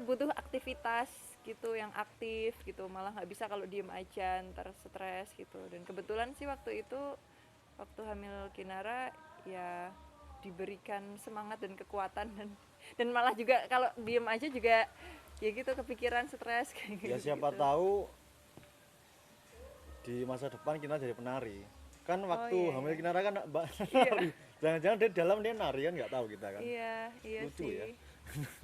butuh aktivitas gitu, yang aktif gitu. Malah nggak bisa kalau diem aja, ntar stres gitu. Dan kebetulan sih waktu hamil Kinara ya diberikan semangat dan kekuatan dan malah juga kalau diem aja juga ya gitu kepikiran stres kayak gitu. Ya siapa tahu di masa depan kita jadi penari. Kan waktu iya, hamil iya. Kinara kan Mbak nari. Jangan-jangan dia di dalam dia nari kan nggak tahu kita kan. Iya Lucu sih. ya.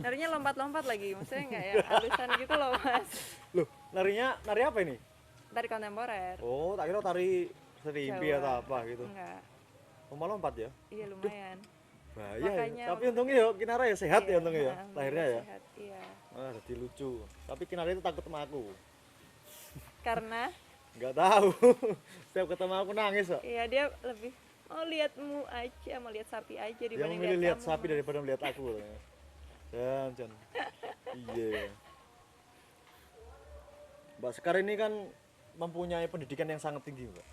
Narinya lompat-lompat lagi, maksudnya nggak ya halusan gitu loh Mas. Loh, nari apa ini? Tari kontemporer. Oh, tak kira tari serimpi Jawa. atau apa gitu. Enggak. Lompat ya? Iya lumayan. Bahaya Makanya ya. Tapi untungnya ya Kinara ya sehat ya untungnya ya. alhamdulillah Lahirnya ya. sehat, iya. Jadi lucu. Tapi Kinara itu takut sama aku. Karena Nggak tahu. Setiap ketemu aku nangis kok. iya dia lebih mau lihatmu aja, mau lihat sapi aja Dia dibanding memilih lihat kamu, sapi Mas. daripada melihat aku. Jan. Iya. Mbak Sekar ini kan mempunyai pendidikan yang sangat tinggi, Mbak.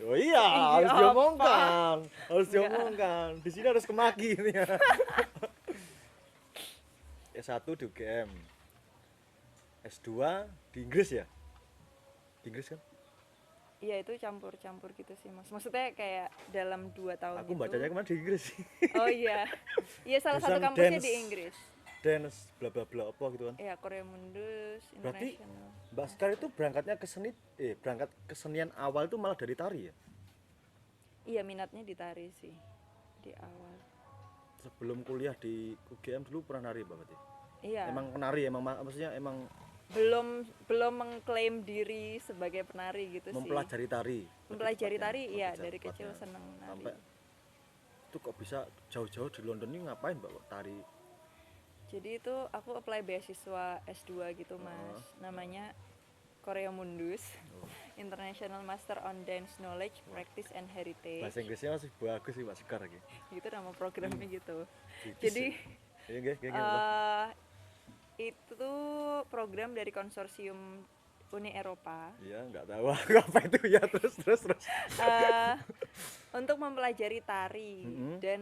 Oh iya, harus apa? diomongkan. Harus diomongkan. Di sini harus kemaki ini ya. S1 di UGM. S2 di Inggris ya? Di Inggris kan? Iya itu campur-campur gitu sih mas. Maksudnya kayak dalam 2 tahun Aku itu. bacanya kemarin di Inggris sih. Oh iya, iya salah satu Jurusan kampusnya dance. di Inggris. Dance bla bla bla apa gitu kan. Iya Korea Mundus Berarti International. Mbak Sekar itu berangkatnya ke berangkat kesenian awal itu malah dari tari ya? Iya minatnya di tari sih di awal. Sebelum kuliah di UGM dulu pernah nari Mbak berarti? Iya. Emang penari emang maksudnya emang Belum mengklaim diri sebagai penari gitu sih. mempelajari tari. Mempelajari lebih tari tepatnya, iya lebih dari tepatnya. kecil seneng nari. Sampai itu kok bisa jauh-jauh di London ini ngapain Mbak kok tari? Jadi itu aku apply beasiswa S2 gitu mas. Namanya Korea Mundus. International Master on Dance Knowledge, Practice and Heritage. Bahasa Inggrisnya masih bagus sih Mbak Sekar lagi. Gitu nama programnya gitu. British Jadi Iya nggih, nggih, nggih. itu program dari konsorsium Uni Eropa Iya, nggak tahu aku apa itu ya terus. eh, untuk mempelajari tari Mm-mm. dan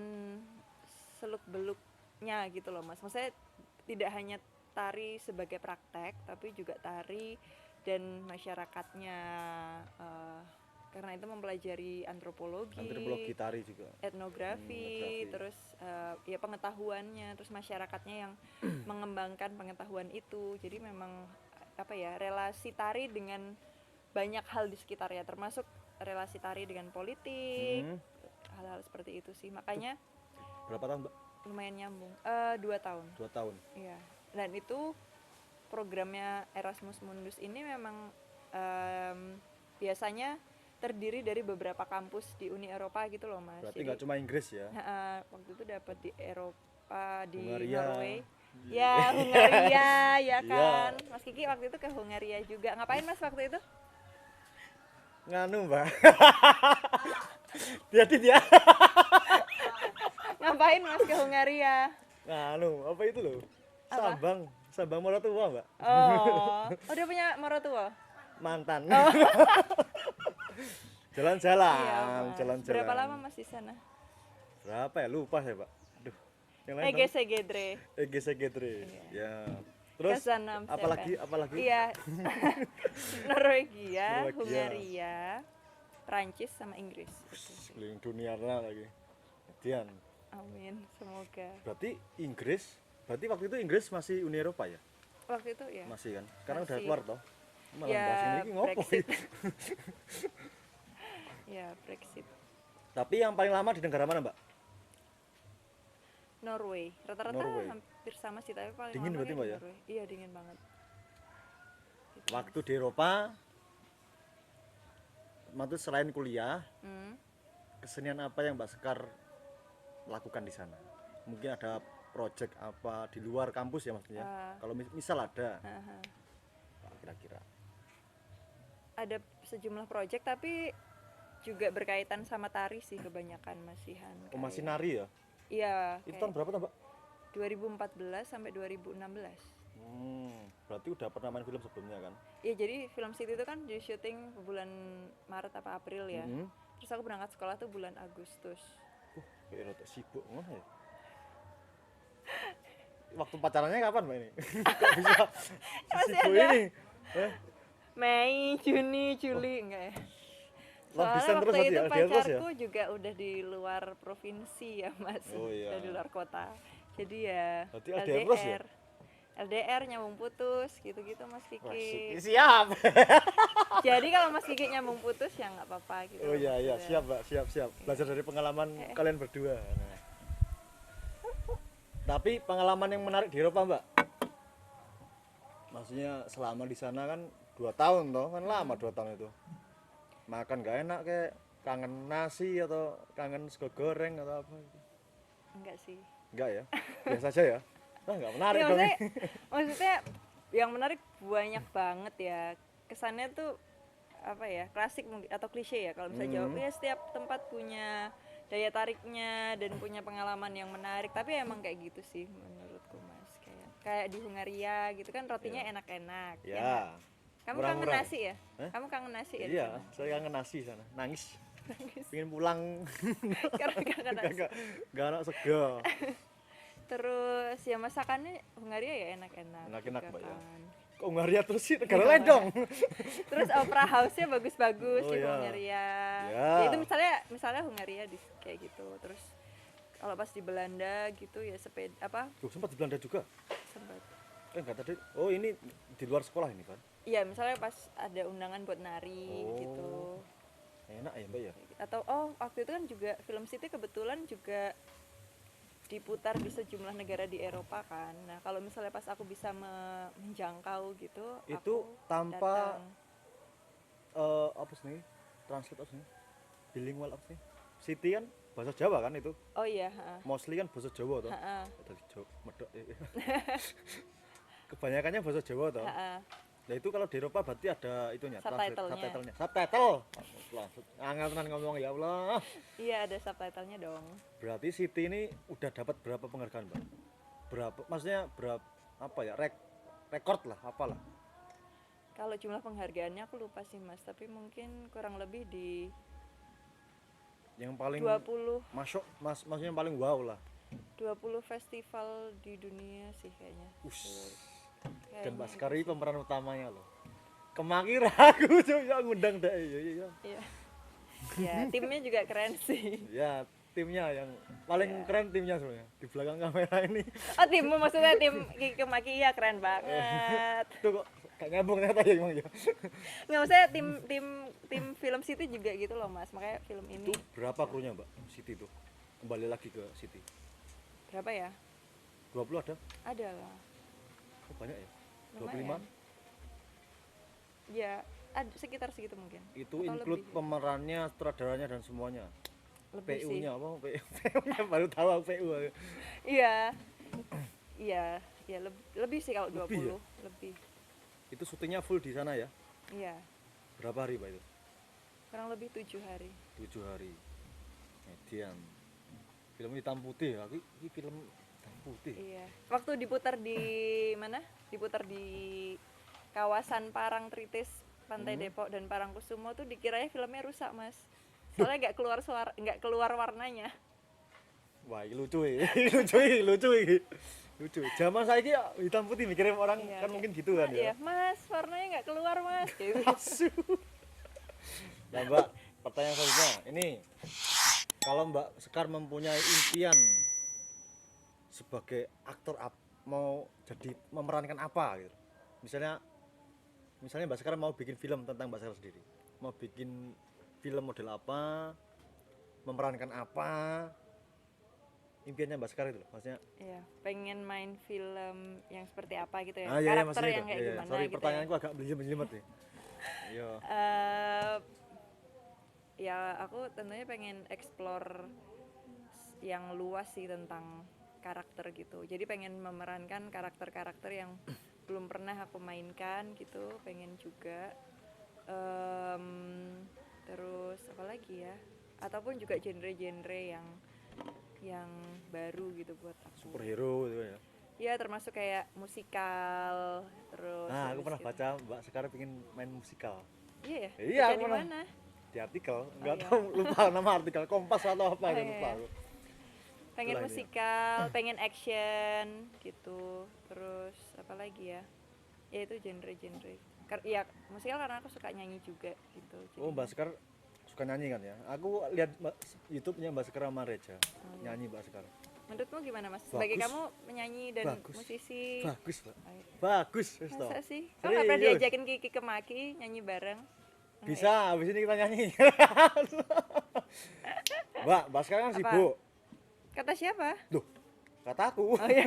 seluk-beluknya gitu loh mas. Maksudnya tidak hanya tari sebagai praktek, tapi juga tari dan masyarakatnya. Karena itu mempelajari Antropologi tari juga. etnografi, Etnografi. terus ya pengetahuannya, terus masyarakatnya yang mengembangkan pengetahuan itu. Jadi memang apa ya, relasi tari dengan banyak hal di sekitarnya, termasuk relasi tari dengan politik, hal-hal seperti itu sih. Makanya Berapa tahun Mbak? lumayan nyambung. 2 tahun. 2 tahun. Iya. Dan itu programnya Erasmus Mundus ini memang biasanya terdiri dari beberapa kampus di Uni Eropa gitu loh mas. Berarti nggak cuma Inggris ya? Waktu itu dapat di Eropa, di Hungaria. Norway. Ya Hungaria ya kan. Iya. Mas Kiki waktu itu ke Hungaria juga. Ngapain mas waktu itu? Nganu Mbak. Dia. Ngapain mas ke Hungaria? Nganu, apa itu loh? Apa? Sambang Morotua Mbak. Oh, udah punya mertua? Mantan. Oh. Jalan-jalan, Iya, Mas. jalan-jalan. Berapa lama mas di sana? Berapa ya? Lupa saya Pak. Aduh. Yang lain EGC Gedre. EGC Gedre. Iya. Ya. Terus Kesana Amsterdam. apalagi? Iya. Norwegia, Norwegia. Hungaria, Prancis sama Inggris. Gitu. Keliling dunia lagi. Kemudian Amin, semoga. berarti waktu itu Inggris masih Uni Eropa ya? Waktu itu ya. Masih kan? Sekarang udah Masih. keluar toh. Malah Ya, bahas ini ngopo Brexit. ya? Ya, Brexit. Tapi yang paling lama di negara mana, Mbak? Norway. Rata-rata Norway. hampir sama sih, tapi paling Dingin lama berarti, di Mbak, ya? Norway. Iya, dingin banget. Gitu, Waktu di Eropa, maksud selain kuliah, Hmm. kesenian apa yang Mbak Sekar lakukan di sana? Mungkin ada project apa di luar kampus ya maksudnya? Kalau misal ada, Aha. kira-kira. Ada sejumlah project tapi juga berkaitan sama tari sih kebanyakan masihan. Oh, masih nari ya? Iya, Itu kayak tahun berapa tuh, Mbak? 2014 sampai 2016. Berarti udah pernah main film sebelumnya kan? Ya jadi film City itu kan di syuting bulan Maret apa April ya. Terus aku berangkat sekolah tuh bulan Agustus. Kayak rada sibuk ngono ya. Waktu pacarannya kapan, Mbak ini? Kok bisa Masih sibuk ada. ini? Mei, Juni, Juli enggak ya? Long Soalnya distance terus waktu berarti itu ya? LDR terus ya? pacarku juga udah di luar provinsi ya mas, Oh, iya. udah di luar kota. Jadi ya Berarti LDR terus ya? LDR nyambung putus gitu-gitu mas Wah, Kiki. siap. Jadi kalau mas Kiki nyambung putus ya nggak apa-apa gitu. Oh iya iya, maksudnya. siap Mbak, siap. Belajar dari pengalaman kalian berdua. Nah. Tapi pengalaman yang menarik di Eropa, Mbak. Maksudnya selama di sana kan 2 tahun toh, kan lama 2 tahun itu. Makan gak enak kayak kangen nasi atau kangen sego goreng atau apa gitu. Enggak sih. Enggak ya? Biasa aja ya? Wah, enggak menarik Iya, dong. maksudnya yang menarik banyak banget ya. Kesannya tuh apa ya, klasik mungkin atau klise ya kalau misalnya jawab ya setiap tempat punya daya tariknya dan punya pengalaman yang menarik, tapi emang kayak gitu sih menurutku mas, kayak di Hungaria gitu kan rotinya enak-enak ya Ya. nggak? Kamu kangen Murah-murah. nasi ya? Hah? Kamu kangen nasi ya di Iya, sana? saya kangen nasi sana. Nangis. Pengen pulang. Karena kangen nasi. Gak enak sego. Terus ya masakannya Hungaria ya enak-enak Enak-enak, juga Mbak, ya. kan. Kok Hungaria terus sih negara lain dong. Terus opera house-nya bagus-bagus Oh, di iya. Hungaria. Ya. Ya itu misalnya Hungaria kayak gitu. Terus kalau pas di Belanda gitu ya sepeda apa Tuh, sempat di Belanda juga. sempat. Kan enggak tadi. Oh, ini di luar sekolah ini kan. Iya, misalnya pas ada undangan buat nari Oh. gitu. Enak ya, Mbak ya. Atau waktu itu kan juga film City kebetulan juga diputar di sejumlah negara di Eropa kan. Nah, kalau misalnya pas aku bisa menjangkau gitu, Itu aku tanpa datang. apa sih? Translate apa sih? Bilingual apa sih? City kan bahasa Jawa kan itu. Oh iya, heeh. Mostly kan bahasa Jawa toh. Heeh. Dari Jawa medok. Kebanyakannya bahasa Jawa toh. Heeh. Nah itu kalau di Eropa berarti ada itunya, Subtitlenya. subtitlenya. Subtitle. Angel tenan ngomong ya Allah. Iya, ada subtitlenya dong. Berarti Siti ini udah dapat berapa penghargaan, Mbak? Berapa? Maksudnya berapa apa ya? Rekor lah, apalah. Kalau jumlah penghargaannya aku lupa sih, Mas, tapi mungkin kurang lebih di Yang paling 20 maksudnya yang paling wow lah. 20 festival di dunia sih kayaknya. Dan Mbak Kayaknya Sekar ini pemeran utamanya loh. Kemakir aku coba ngundang deh. Iya. Iya. Ya, timnya juga keren sih. Ya, timnya yang paling keren timnya sebenarnya di belakang kamera ini. Oh, timmu maksudnya tim Kiki Maki ya keren banget. Tuh kok kayak nyambung ternyata ya emang ya. Nggak maksudnya tim film City juga gitu loh, Mas. Makanya film ini Itu berapa krunya, Mbak? Siti tuh. Kembali lagi ke Siti. berapa ya? 20 ada? Ada lah. Oh, banyak ya? Lumayan. 25? Ya, sekitar segitu mungkin. Itu Atau include lebih. pemerannya, sutradaranya dan semuanya. Lebih sih. PU-nya apa? PU-nya baru tahu aku PU. Iya. Iya, ya lebih sih kalau 20. Lebih ya? Lebih. Itu syutingnya full di sana ya? Iya. Berapa hari, Pak itu? Kurang lebih 7 hari. 7 hari. Median. Film hitam putih ya? Ini film hitam putih. Iya. Waktu diputar di mana? Diputar di kawasan Parangtritis, Pantai Depok dan Parangkusumo tuh dikiranya filmnya rusak, Mas. Soalnya nggak keluar warnanya. Wah, ini lucu ya. Lucu. Zaman saya ya hitam putih mikirin orang Iya, kan kayak, mungkin gitu kan Iya, ya. Mas, warnanya nggak keluar, Mas. Gitu. Asu. Nah, Mbak, pertanyaan selanjutnya. Ini kalau Mbak Sekar mempunyai impian sebagai aktor mau jadi memerankan apa gitu. Misalnya Mbak Sekar mau bikin film tentang Mbak Sekar sendiri. Mau bikin film model apa? Memerankan apa? Impiannya Mbak Sekar itu loh, maksudnya. Iya, pengen main film yang seperti apa gitu ya. Iya, Karakter maksudnya yang itu. kayak Iya, gimana sorry, gitu. pertanyaanku agak belimet nih. Iya. Ya aku tentunya pengen explore yang luas sih tentang karakter gitu. Jadi pengen memerankan karakter-karakter yang belum pernah aku mainkan gitu, pengen juga. Terus apa lagi ya? Ataupun juga genre-genre yang baru gitu buat aku. Superhero gitu ya. Ya termasuk kayak musikal terus. Nah, aku habis pernah gitu. baca Mbak Sekar pengen main musikal. Iya ya. Iya, Baca aku di pernah. mana? Di artikel, nggak iya. tahu lupa nama artikel Kompas atau apa Oh, gitu iya. lupa aku. Pengen Itulah ini. musikal, pengen action gitu. Terus apa lagi ya? Ya itu genre-genre. Iya, musikal karena aku suka nyanyi juga gitu. Oh, Mbak Sekar suka nyanyi kan ya? Aku lihat YouTube-nya Mbak Sekar sama Reja. Nyanyi Mbak Sekar. Menurutmu gimana, Mas? Sebagai Bagus. kamu penyanyi dan Bagus. musisi. Bagus, Mbak. Ayo. Bagus, wis toh. Masa sih? Kamu nggak pernah Serius. diajakin Kiki ke Maki nyanyi bareng? Bisa, habis ini kita nyanyi. Mbak Sekar kan Apa? sibuk. Kata siapa? Loh, kataku. Oh iya.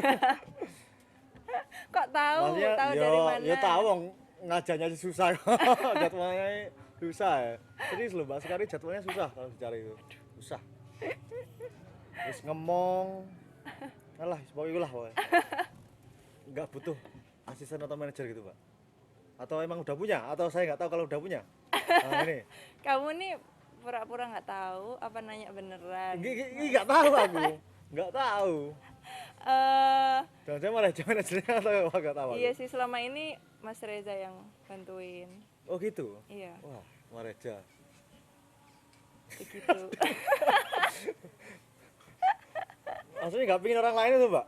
Kok tahu? Maksudnya, Tahu dari mana? Ya tahu wong ngajarnya sih susah. Jadwalnya susah ya. Serius loh, Mbak Sekar ini jadwalnya susah kalau dicari itu. Susah. Terus ngomong. Alah, pokoknya lah pokoknya. Enggak butuh asisten atau manajer gitu, Pak. Atau emang udah punya? Atau saya nggak tahu kalau udah punya? Nah, ini. Kamu nih pura-pura nggak tahu apa nanya beneran? Ini nggak tahu aku. Nggak tahu. Dan saya malah jangan manajernya atau nggak tahu. Iya Aku. sih, selama ini Mas Reza yang bantuin. Oh gitu. Iya, Wah, Mareja. begitu. Maksudnya nggak pingin orang lain itu, Mbak?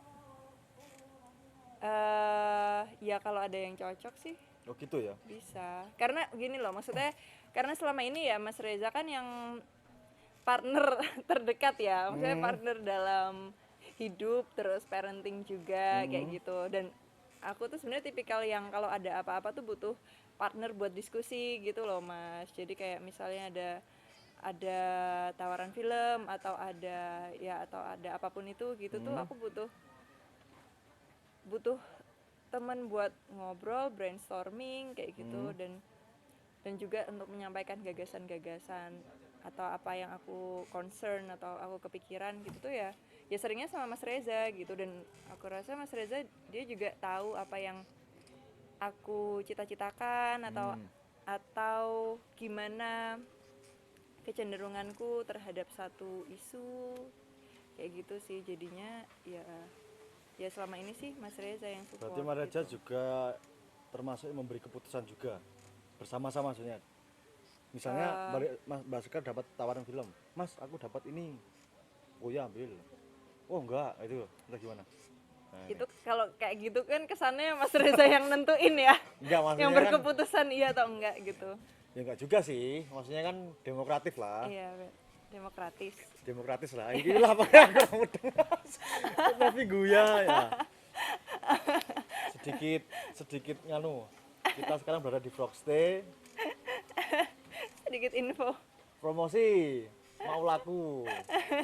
Ya kalau ada yang cocok sih Oh gitu ya. bisa. Karena gini loh, maksudnya karena selama ini ya Mas Reza kan yang partner terdekat ya, maksudnya partner dalam hidup terus parenting juga kayak gitu. Dan aku tuh sebenarnya tipikal yang kalau ada apa-apa tuh butuh partner buat diskusi gitu loh Mas. Jadi kayak misalnya ada tawaran film atau ada apapun itu gitu tuh aku butuh butuh teman buat ngobrol, brainstorming kayak gitu. Dan juga untuk menyampaikan gagasan-gagasan atau apa yang aku concern atau aku kepikiran gitu tuh ya seringnya sama Mas Reza gitu. Dan aku rasa Mas Reza dia juga tahu apa yang aku cita-citakan atau gimana kecenderunganku terhadap satu isu kayak gitu sih. Jadinya ya selama ini sih Mas Reza yang support. Berarti Mas Reza gitu. juga termasuk memberi keputusan juga bersama-sama maksudnya. Misalnya Mbak Sekar dapat tawaran film, Mas aku dapat ini, oh ya ambil. Oh enggak, itu gimana? Nah, Itu kalau kayak gitu kan kesannya Mas Reza yang nentuin ya, enggak maksudnya yang berkeputusan iya atau enggak gitu. Ya enggak juga sih, maksudnya kan demokratif lah. Iya, demokratis. Demokratis lah, ini lah pakai aku tapi guya ya. Sedikit nganu, kita sekarang berada di Frogstay. Sedikit info. Promosi mau laku.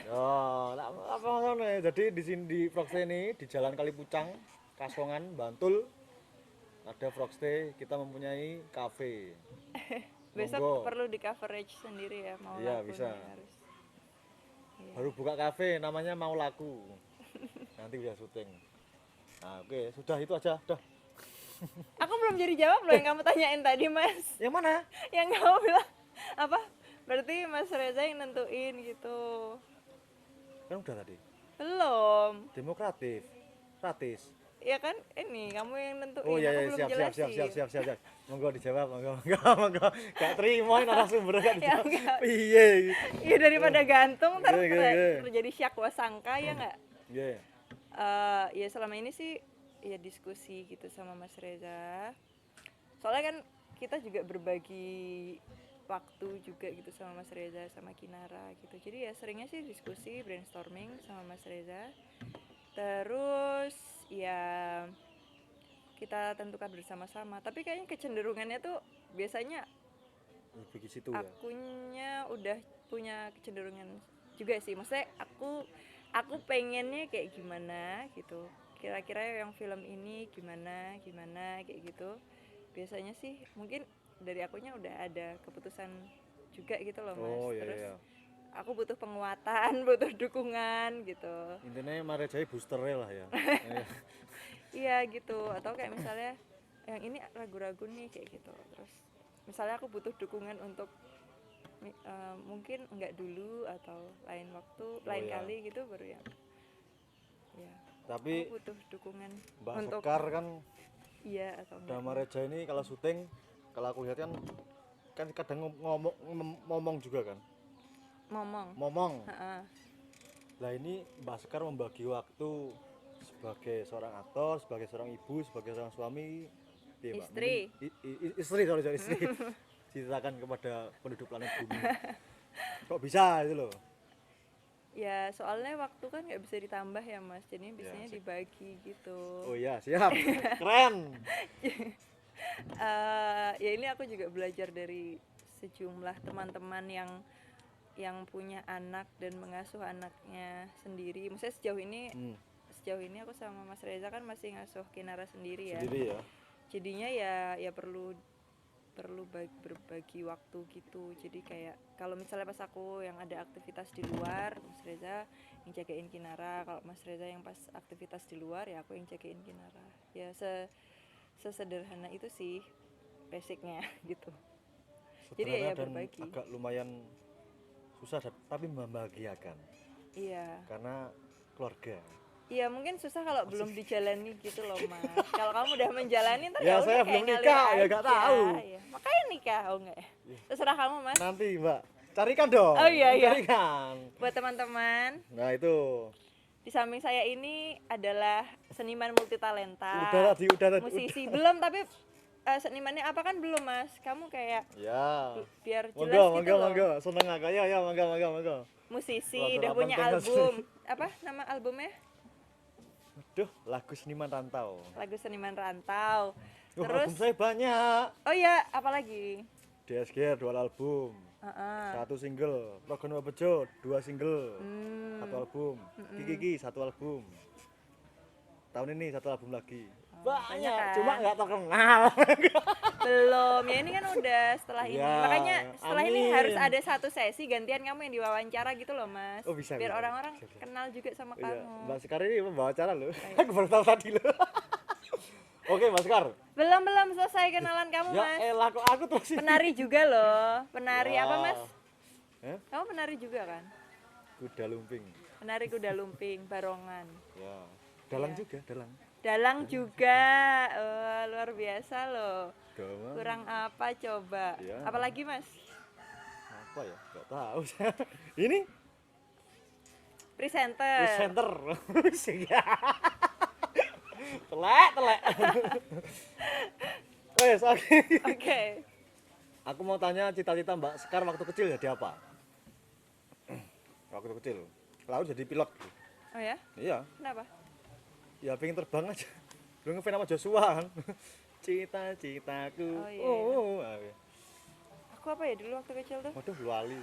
Apa namanya? Jadi di sini di Frogstay ini di Jalan Kalipucang, Kasongan, Bantul ada Frogstay. Kita mempunyai kafe. Besok perlu di coverage sendiri ya mau iya, laku bisa. harus. Iya. Baru buka kafe namanya Mau Laku. Nanti bisa syuting. Nah, oke, sudah itu aja, dah. Aku belum jadi jawab loh yang kamu tanyain tadi Mas. Yang mana? Yang kamu bilang apa? Berarti Mas Reza yang nentuin gitu. Kan udah tadi. Belum. Demokratif, gratis. Ya kan ini kamu yang nentuin. Oh iya, aku iya belum siap. jelasin. Monggo dijawab, monggo. Gak terima ini narasumber gak Ya, dijawab. enggak. Piye? Iya daripada gantung ntar Iya. terjadi syakwa sangka ya nggak? Iya. Ya selama ini sih ya diskusi gitu sama Mas Reza. Soalnya kan kita juga berbagi waktu juga gitu sama Mas Reza sama Kinara gitu. Jadi ya seringnya sih diskusi, brainstorming sama Mas Reza. Terus ya kita tentukan bersama-sama. Tapi kayaknya kecenderungannya tuh biasanya Lebih ke situ ya. akunya udah punya kecenderungan juga sih. Maksudnya aku pengennya kayak gimana gitu. Kira-kira yang film ini gimana kayak gitu. Biasanya sih mungkin dari akunya udah ada keputusan juga gitu loh Mas. Oh iya, Terus iya. aku butuh penguatan, butuh dukungan gitu. Intinya Mas Reza boosternya lah ya. Iya gitu. Atau kayak misalnya yang ini ragu-ragu nih kayak gitu. Terus misalnya aku butuh dukungan untuk mungkin enggak dulu atau lain waktu, lain iya. kali gitu baru ya. Tapi Aku butuh dukungan Mbak untuk Sekar kan iya atau enggak. Mas Reza ini kalau syuting, kalau aku lihat kan kadang ngomong juga kan. Ngomong. Heeh. Lah ini Mbak Sekar membagi waktu sebagai seorang aktor, sebagai seorang ibu, sebagai seorang suami, piye, Mbak? Istri. Sorry, istri. Ceritakan kepada penduduk planet bumi. Kok bisa itu loh? Ya soalnya waktu kan nggak bisa ditambah ya Mas, jadi biasanya sih. dibagi gitu. Oh iya, siap. Keren. Ya ini aku juga belajar dari sejumlah teman-teman yang punya anak dan mengasuh anaknya sendiri. Maksudnya sejauh ini aku sama Mas Reza kan masih ngasuh Kinara sendiri ya. Sendiri ya. Jadinya ya perlu berbagi waktu gitu. Jadi kayak kalau misalnya pas aku yang ada aktivitas di luar, Mas Reza yang jagain Kinara. Kalau Mas Reza yang pas aktivitas di luar, ya aku yang jagain Kinara. Ya sesederhana itu sih basicnya gitu. Jadi ya Dan berbagi. agak lumayan susah tapi membahagiakan. Iya. Karena keluarga. Iya mungkin susah kalau belum dijalani gitu loh Mas. Kalau kamu udah menjalani ntar Ya, udah saya kayak belum ngalir nikah, ya aja. nggak tahu. Iya. Makanya nikah, oh enggak ya? Terserah kamu Mas. Nanti Mbak, carikan dong. Oh, iya. Carikan. Buat teman-teman Nah itu Di samping saya ini adalah seniman multitalenta. Udah tadi. Musisi belum, tapi senimannya apa kan belum, Mas. Kamu kayak Ya. biar jelas gitu loh. Monggo. Seneng aku. Ya, monggo. Musisi, Lagu udah apa punya penting, Mas? album. Apa nama albumnya? Aduh, lagu seniman rantau. Lagu Seniman Rantau. Oh, Terus album saya banyak. oh iya, apalagi? DSG 2 album. Heeh. 1 single, Rogon Bejo 2 single, Hmm. 1 album, Kiki 1 album. Tahun ini 1 album lagi. banyak kan? Cuma nggak terkenal. Belum, ya ini kan udah setelah ini. Ya, Makanya setelah ini amin. harus ada satu sesi gantian kamu yang diwawancara gitu loh, Mas. Oh, bisa, Biar bisa. orang-orang Bisa. kenal juga sama Iya, kamu. Mbak Sekar ini membawa acara loh. Aku baru tahu tadi loh. Oke, Mbak Sekar. Belum selesai kenalan kamu, Ya Mas. elah kok aku terus ini. Penari juga loh. Penari Ya. apa, Mas? Eh? Kamu penari juga kan? Kuda lumping. Penari kuda lumping, barongan. Ya. Dalang Iya. juga, dalang. Dalang juga. Luar biasa loh. Dalang. Kurang apa coba? Iya. Apalagi, Mas? Apa ya? Enggak tahu. Ini Presenter. presenter. Iya. Telek. Wes, oke. Oke. Aku mau tanya cita-cita Mbak Sekar waktu kecil jadi apa? Waktu kecil. Lalu jadi pilot. Oh ya? Iya. Kenapa? Ya pengen terbang aja. Lu ngefans sama Joshua kan. Cita-citaku. Oh, iya. Ah, iya. Aku apa ya dulu waktu kecil tuh? Waduh, lali.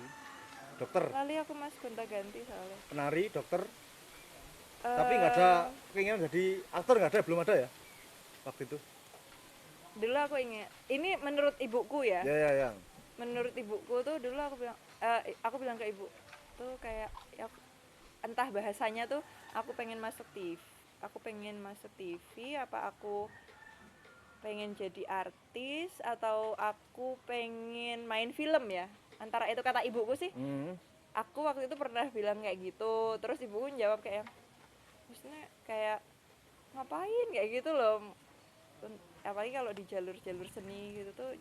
Dokter, Lali aku, Mas, gonta-ganti soalnya. penari, dokter. Tapi nggak ada keinginan jadi aktor, nggak ada, belum ada ya? Waktu itu. Dulu aku ingat. Ini menurut ibuku ya. Ya. Menurut ibuku tuh dulu aku bilang ke ibu tuh kayak ya, entah bahasanya tuh aku pengen masuk TV. Aku pengen masuk TV apa aku pengen jadi artis atau aku pengen main film ya. Antara itu kata ibuku sih. Aku waktu itu pernah bilang kayak gitu. Terus ibuku jawab kayak maksudnya kayak ngapain kayak gitu loh. Apalagi kalau di jalur-jalur seni gitu tuh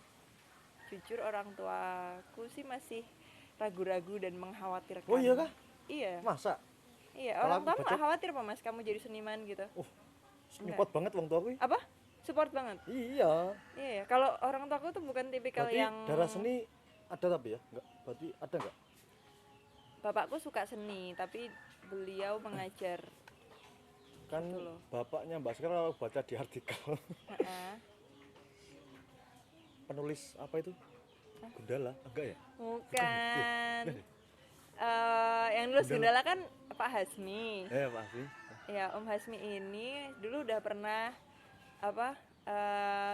jujur orang tuaku sih masih ragu-ragu dan mengkhawatirkan. Oh iya kah? Iya. Masa? Iya, Kalau orang aku tua baca- nggak khawatir apa Mas kamu jadi seniman gitu? Support banget wong tua aku. Apa? Support banget. Iya. Iya ya. Kalau orang tuaku tuh bukan tipikal Berarti yang darah seni ada tapi ya? Enggak. Berarti ada enggak? bapakku suka seni, tapi beliau mengajar. Kan Gitu loh. bapaknya Mbak Sekar kalau baca di artikel Heeh. penulis apa itu? Gundala, enggak ya? Bukan. Yang nulis Gundala kan Pak Hasmi. Pasti. Ya, Om Hasmi ini dulu udah pernah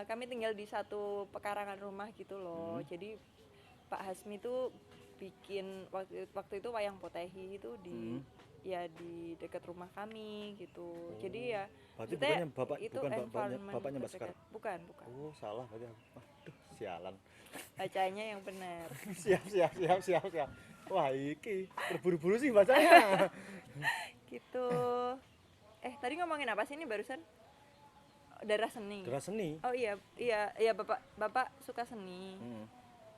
kami tinggal di satu pekarangan rumah gitu loh. Jadi Pak Hasmi tuh bikin waktu itu wayang potehi itu di di dekat rumah kami gitu. Jadi ya Berarti maksudnya bukannya bapak itu bukan environment bapaknya Mbak Sekar. terdekat. Bukan. Oh, salah berarti. Aduh, sialan. Bacanya yang benar. siap. Wah, iki terburu-buru sih bacanya. Gitu. Tadi ngomongin apa sih ini barusan? Darah seni. Darah seni. Oh iya, bapak suka seni.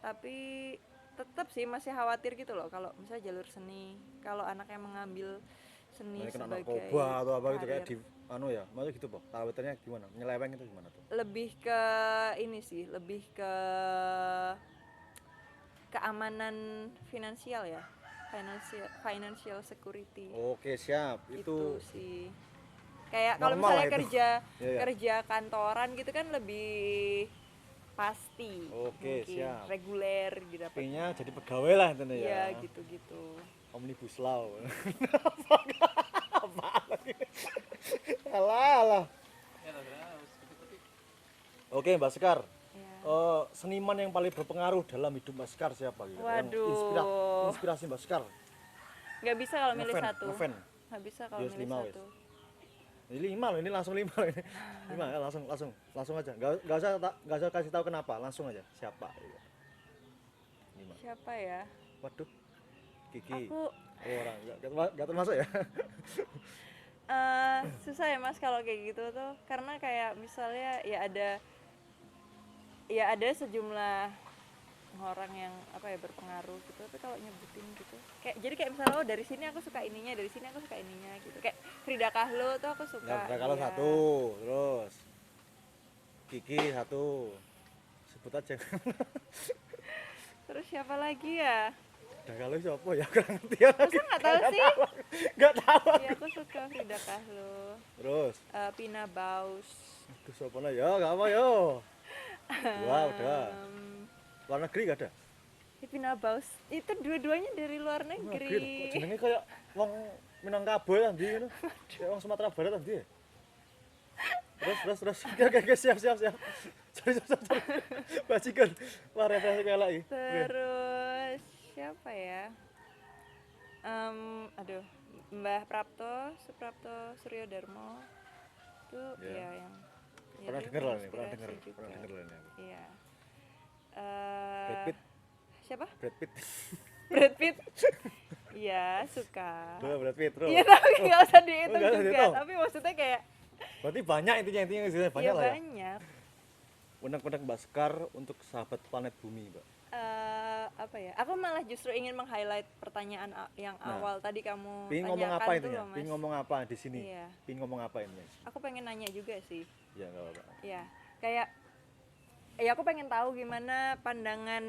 Tapi tetap sih masih khawatir gitu loh kalau misalnya jalur seni, kalau anaknya mengambil seni Kena sebagai narkoba atau apa gitu kayak karir. di ya, maksudnya gitu, Pak. Khawatirnya gimana? Nyeleweng itu gimana tuh? Lebih ke ini sih, lebih ke keamanan finansial ya. Financial security. Oke, siap. Itu Itu sih. Kayak kalau normal misalnya lah itu. kerja Iya. kerja kantoran gitu kan lebih pasti. Oke, mungkin siap. reguler gitu. pengennya jadi pegawai lah intinya ya. Iya, gitu-gitu. Omnibus Law. Alah. Oke, Mbak Sekar. Ya. Seniman yang paling berpengaruh dalam hidup Mbak Sekar siapa gitu? Yang Waduh. inspirasi Mbak Sekar. Nggak bisa kalau milih Ngefan, satu. ngefan. Nggak bisa kalau Yes, milih 5 wes. satu. Ini 5 loh, ini langsung 5 loh ini. 5 ya, langsung aja. Enggak usah kasih tahu kenapa, langsung aja. Siapa gitu. 5. Siapa ya? Waduh. Kiki. Aku Orang enggak termasuk ya. susah ya Mas kalau kayak gitu tuh, karena kayak misalnya ya ada sejumlah orang yang berpengaruh gitu, tapi kalau nyebutin gitu kayak jadi kayak misalnya dari sini aku suka ininya, dari sini aku suka ininya gitu, kayak Frida Kahlo tuh aku suka. Nah, kalau iya. satu, terus Kiki satu. Sebut aja. Terus siapa lagi ya? Udah kalau siapa ya kurang ngerti ya. Masa nggak tahu sih? Enggak tahu. Iya, aku suka Frida Kahlo. Terus Pina Baus. itu siapa lah ya? Enggak apa yo. Dua udah. Luar negeri enggak ada? Pina Baus itu dua-duanya dari luar Kok negeri. jenenge kayak wong Minangkabau ya ndi ngono. Kayak wong Sumatera Barat ndi. Terus. Oke, siap. Sorry. Bajikan. Wah, referensi kayak lagi. Terus siapa ya? Aduh, Mbah Suprapto Suryo Darmo itu Ya. ya yang Pernah dia denger lah nih, inspirasi juga. pernah denger lah nih. Iya. Brad Pitt. Siapa? Brad Pitt. Brad Pitt. Iya, suka. Tuh Brad Pitt, terus. Iya, tapi nggak usah dihitung nggak usah juga. dihitung. Tapi maksudnya kayak Berarti banyak intinya ya banyak lah ya. banyak. Undang-undang Baskar untuk sahabat planet bumi, Mbak. Apa ya? Aku malah justru ingin meng-highlight pertanyaan yang Nah, awal tadi kamu Pingin ngomong tanyakan apa tuh intinya? loh, Mas. Pingin ngomong apa di sini? Iya. Pingin ngomong apa ini? Aku pengen nanya juga sih. Ya enggak apa-apa. Ya, kayak ya aku pengen tahu gimana pandangan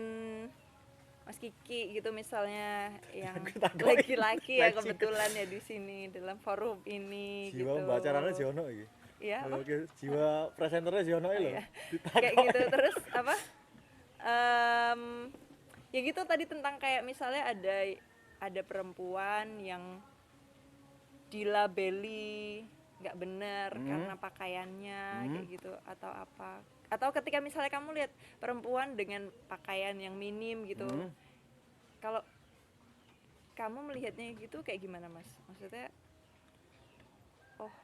Mas Kiki gitu misalnya yang Aku takut. laki-laki ya Matching. kebetulan ya di sini dalam forum ini Jiwa gitu. bacarane Jono iki. Iya, apa? Oke, jiwa presenternya Jono iki lho. Iya. Kayak gitu terus apa? Ya gitu tadi tentang kayak misalnya ada perempuan yang dilabeli nggak benar karena pakaiannya kayak gitu atau apa, atau ketika misalnya kamu lihat perempuan dengan pakaian yang minim gitu, kalau kamu melihatnya gitu kayak gimana, Mas? Maksudnya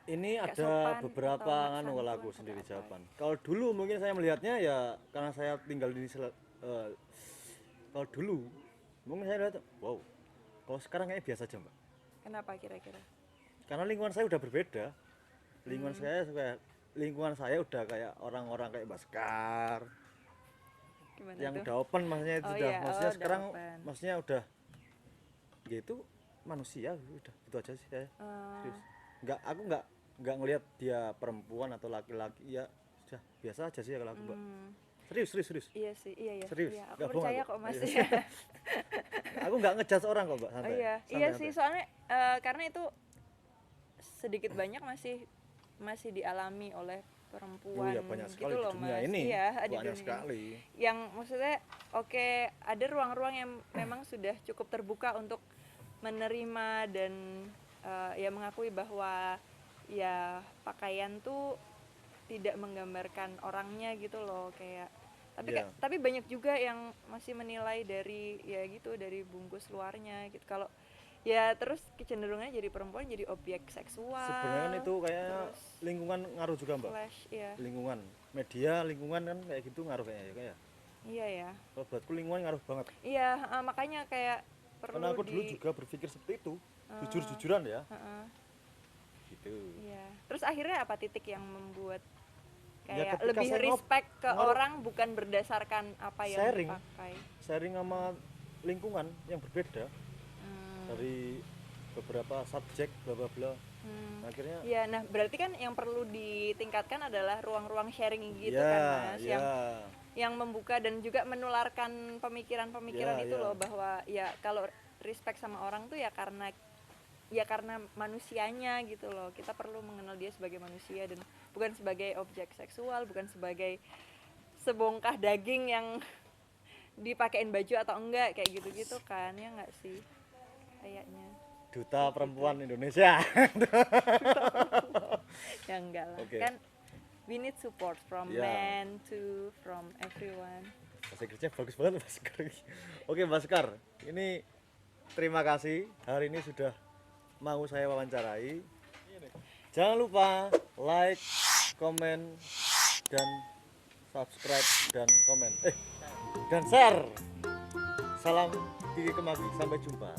Ini nggak ada sopan beberapa atau nggak anu kalau santun aku atau sendiri apa? jawaban. Kalau dulu mungkin saya melihatnya ya karena saya tinggal di kalau dulu mungkin saya lihat wow. Kalau sekarang kayaknya biasa aja, Mbak. Kenapa kira-kira? Karena lingkungan saya udah berbeda. Lingkungan saya udah kayak orang-orang kayak Baskar Gimana yang tuh? udah open, maksudnya itu Oh udah iya, maksudnya udah sekarang open. maksudnya udah gitu manusia udah itu aja sih saya. Serius. Aku nggak ngelihat dia perempuan atau laki-laki, ya sudah biasa aja sih kalau aku, Mbak. Serius. Iya sih, iya. Serius, Iya, aku nggak bohong percaya aku. kok, Mas. Iya. Iya. Aku nggak ngejudge orang kok, Mbak, Oh santai. iya, Santai, iya santai. sih soalnya karena itu sedikit banyak masih dialami oleh Oh perempuan iya, banyak sekali gitu di loh, dunia Mas. ini. Iya, di Banyak dunia sekali. ini. Yang maksudnya oke, ada ruang-ruang yang memang sudah cukup terbuka untuk menerima dan ya mengakui bahwa ya pakaian tuh tidak menggambarkan orangnya gitu loh, kayak Iya. tapi banyak juga yang masih menilai dari ya gitu dari bungkus luarnya gitu. Kalau ya terus kecenderungannya jadi perempuan jadi objek seksual. Sebenarnya kan itu kayak terus lingkungan ngaruh juga, Mbak. flash, ya. Lingkungan, media, lingkungan kan kayak gitu ngaruh kayaknya ya, kayak. Iya ya. Kalau buatku lingkungan ngaruh banget. Iya, makanya kayak perlu Karena aku dulu juga berpikir seperti itu. Jujur-jujuran ya. Gitu. Iya. Terus akhirnya apa titik yang membuat Ya, kayak ketika lebih saya respect ke ngaruh- orang bukan berdasarkan apa yang Sharing. dipakai. Sharing sama lingkungan yang berbeda dari beberapa subjek bla bla bla. Akhirnya Ya, nah berarti kan yang perlu ditingkatkan adalah ruang-ruang sharing gitu ya, kan, Mas, ya. yang membuka dan juga menularkan pemikiran-pemikiran Ya, itu ya. loh, bahwa ya kalau respect sama orang tuh ya karena manusianya gitu loh. Kita perlu mengenal dia sebagai manusia dan bukan sebagai objek seksual, bukan sebagai sebongkah daging yang dipakein baju atau enggak kayak gitu-gitu kan, ya enggak sih? Kayaknya Duta Perempuan Indonesia. ya enggak lah. Oke. Kan we need support from Ya. men to from everyone. Bahasa Inggrisnya bagus banget, Baskar. Oke, Baskar. Ini terima kasih hari ini sudah mau saya wawancarai. Jangan lupa like, komen, dan subscribe dan komen. Dan share. Salam Kiki Kemaki, sampai jumpa.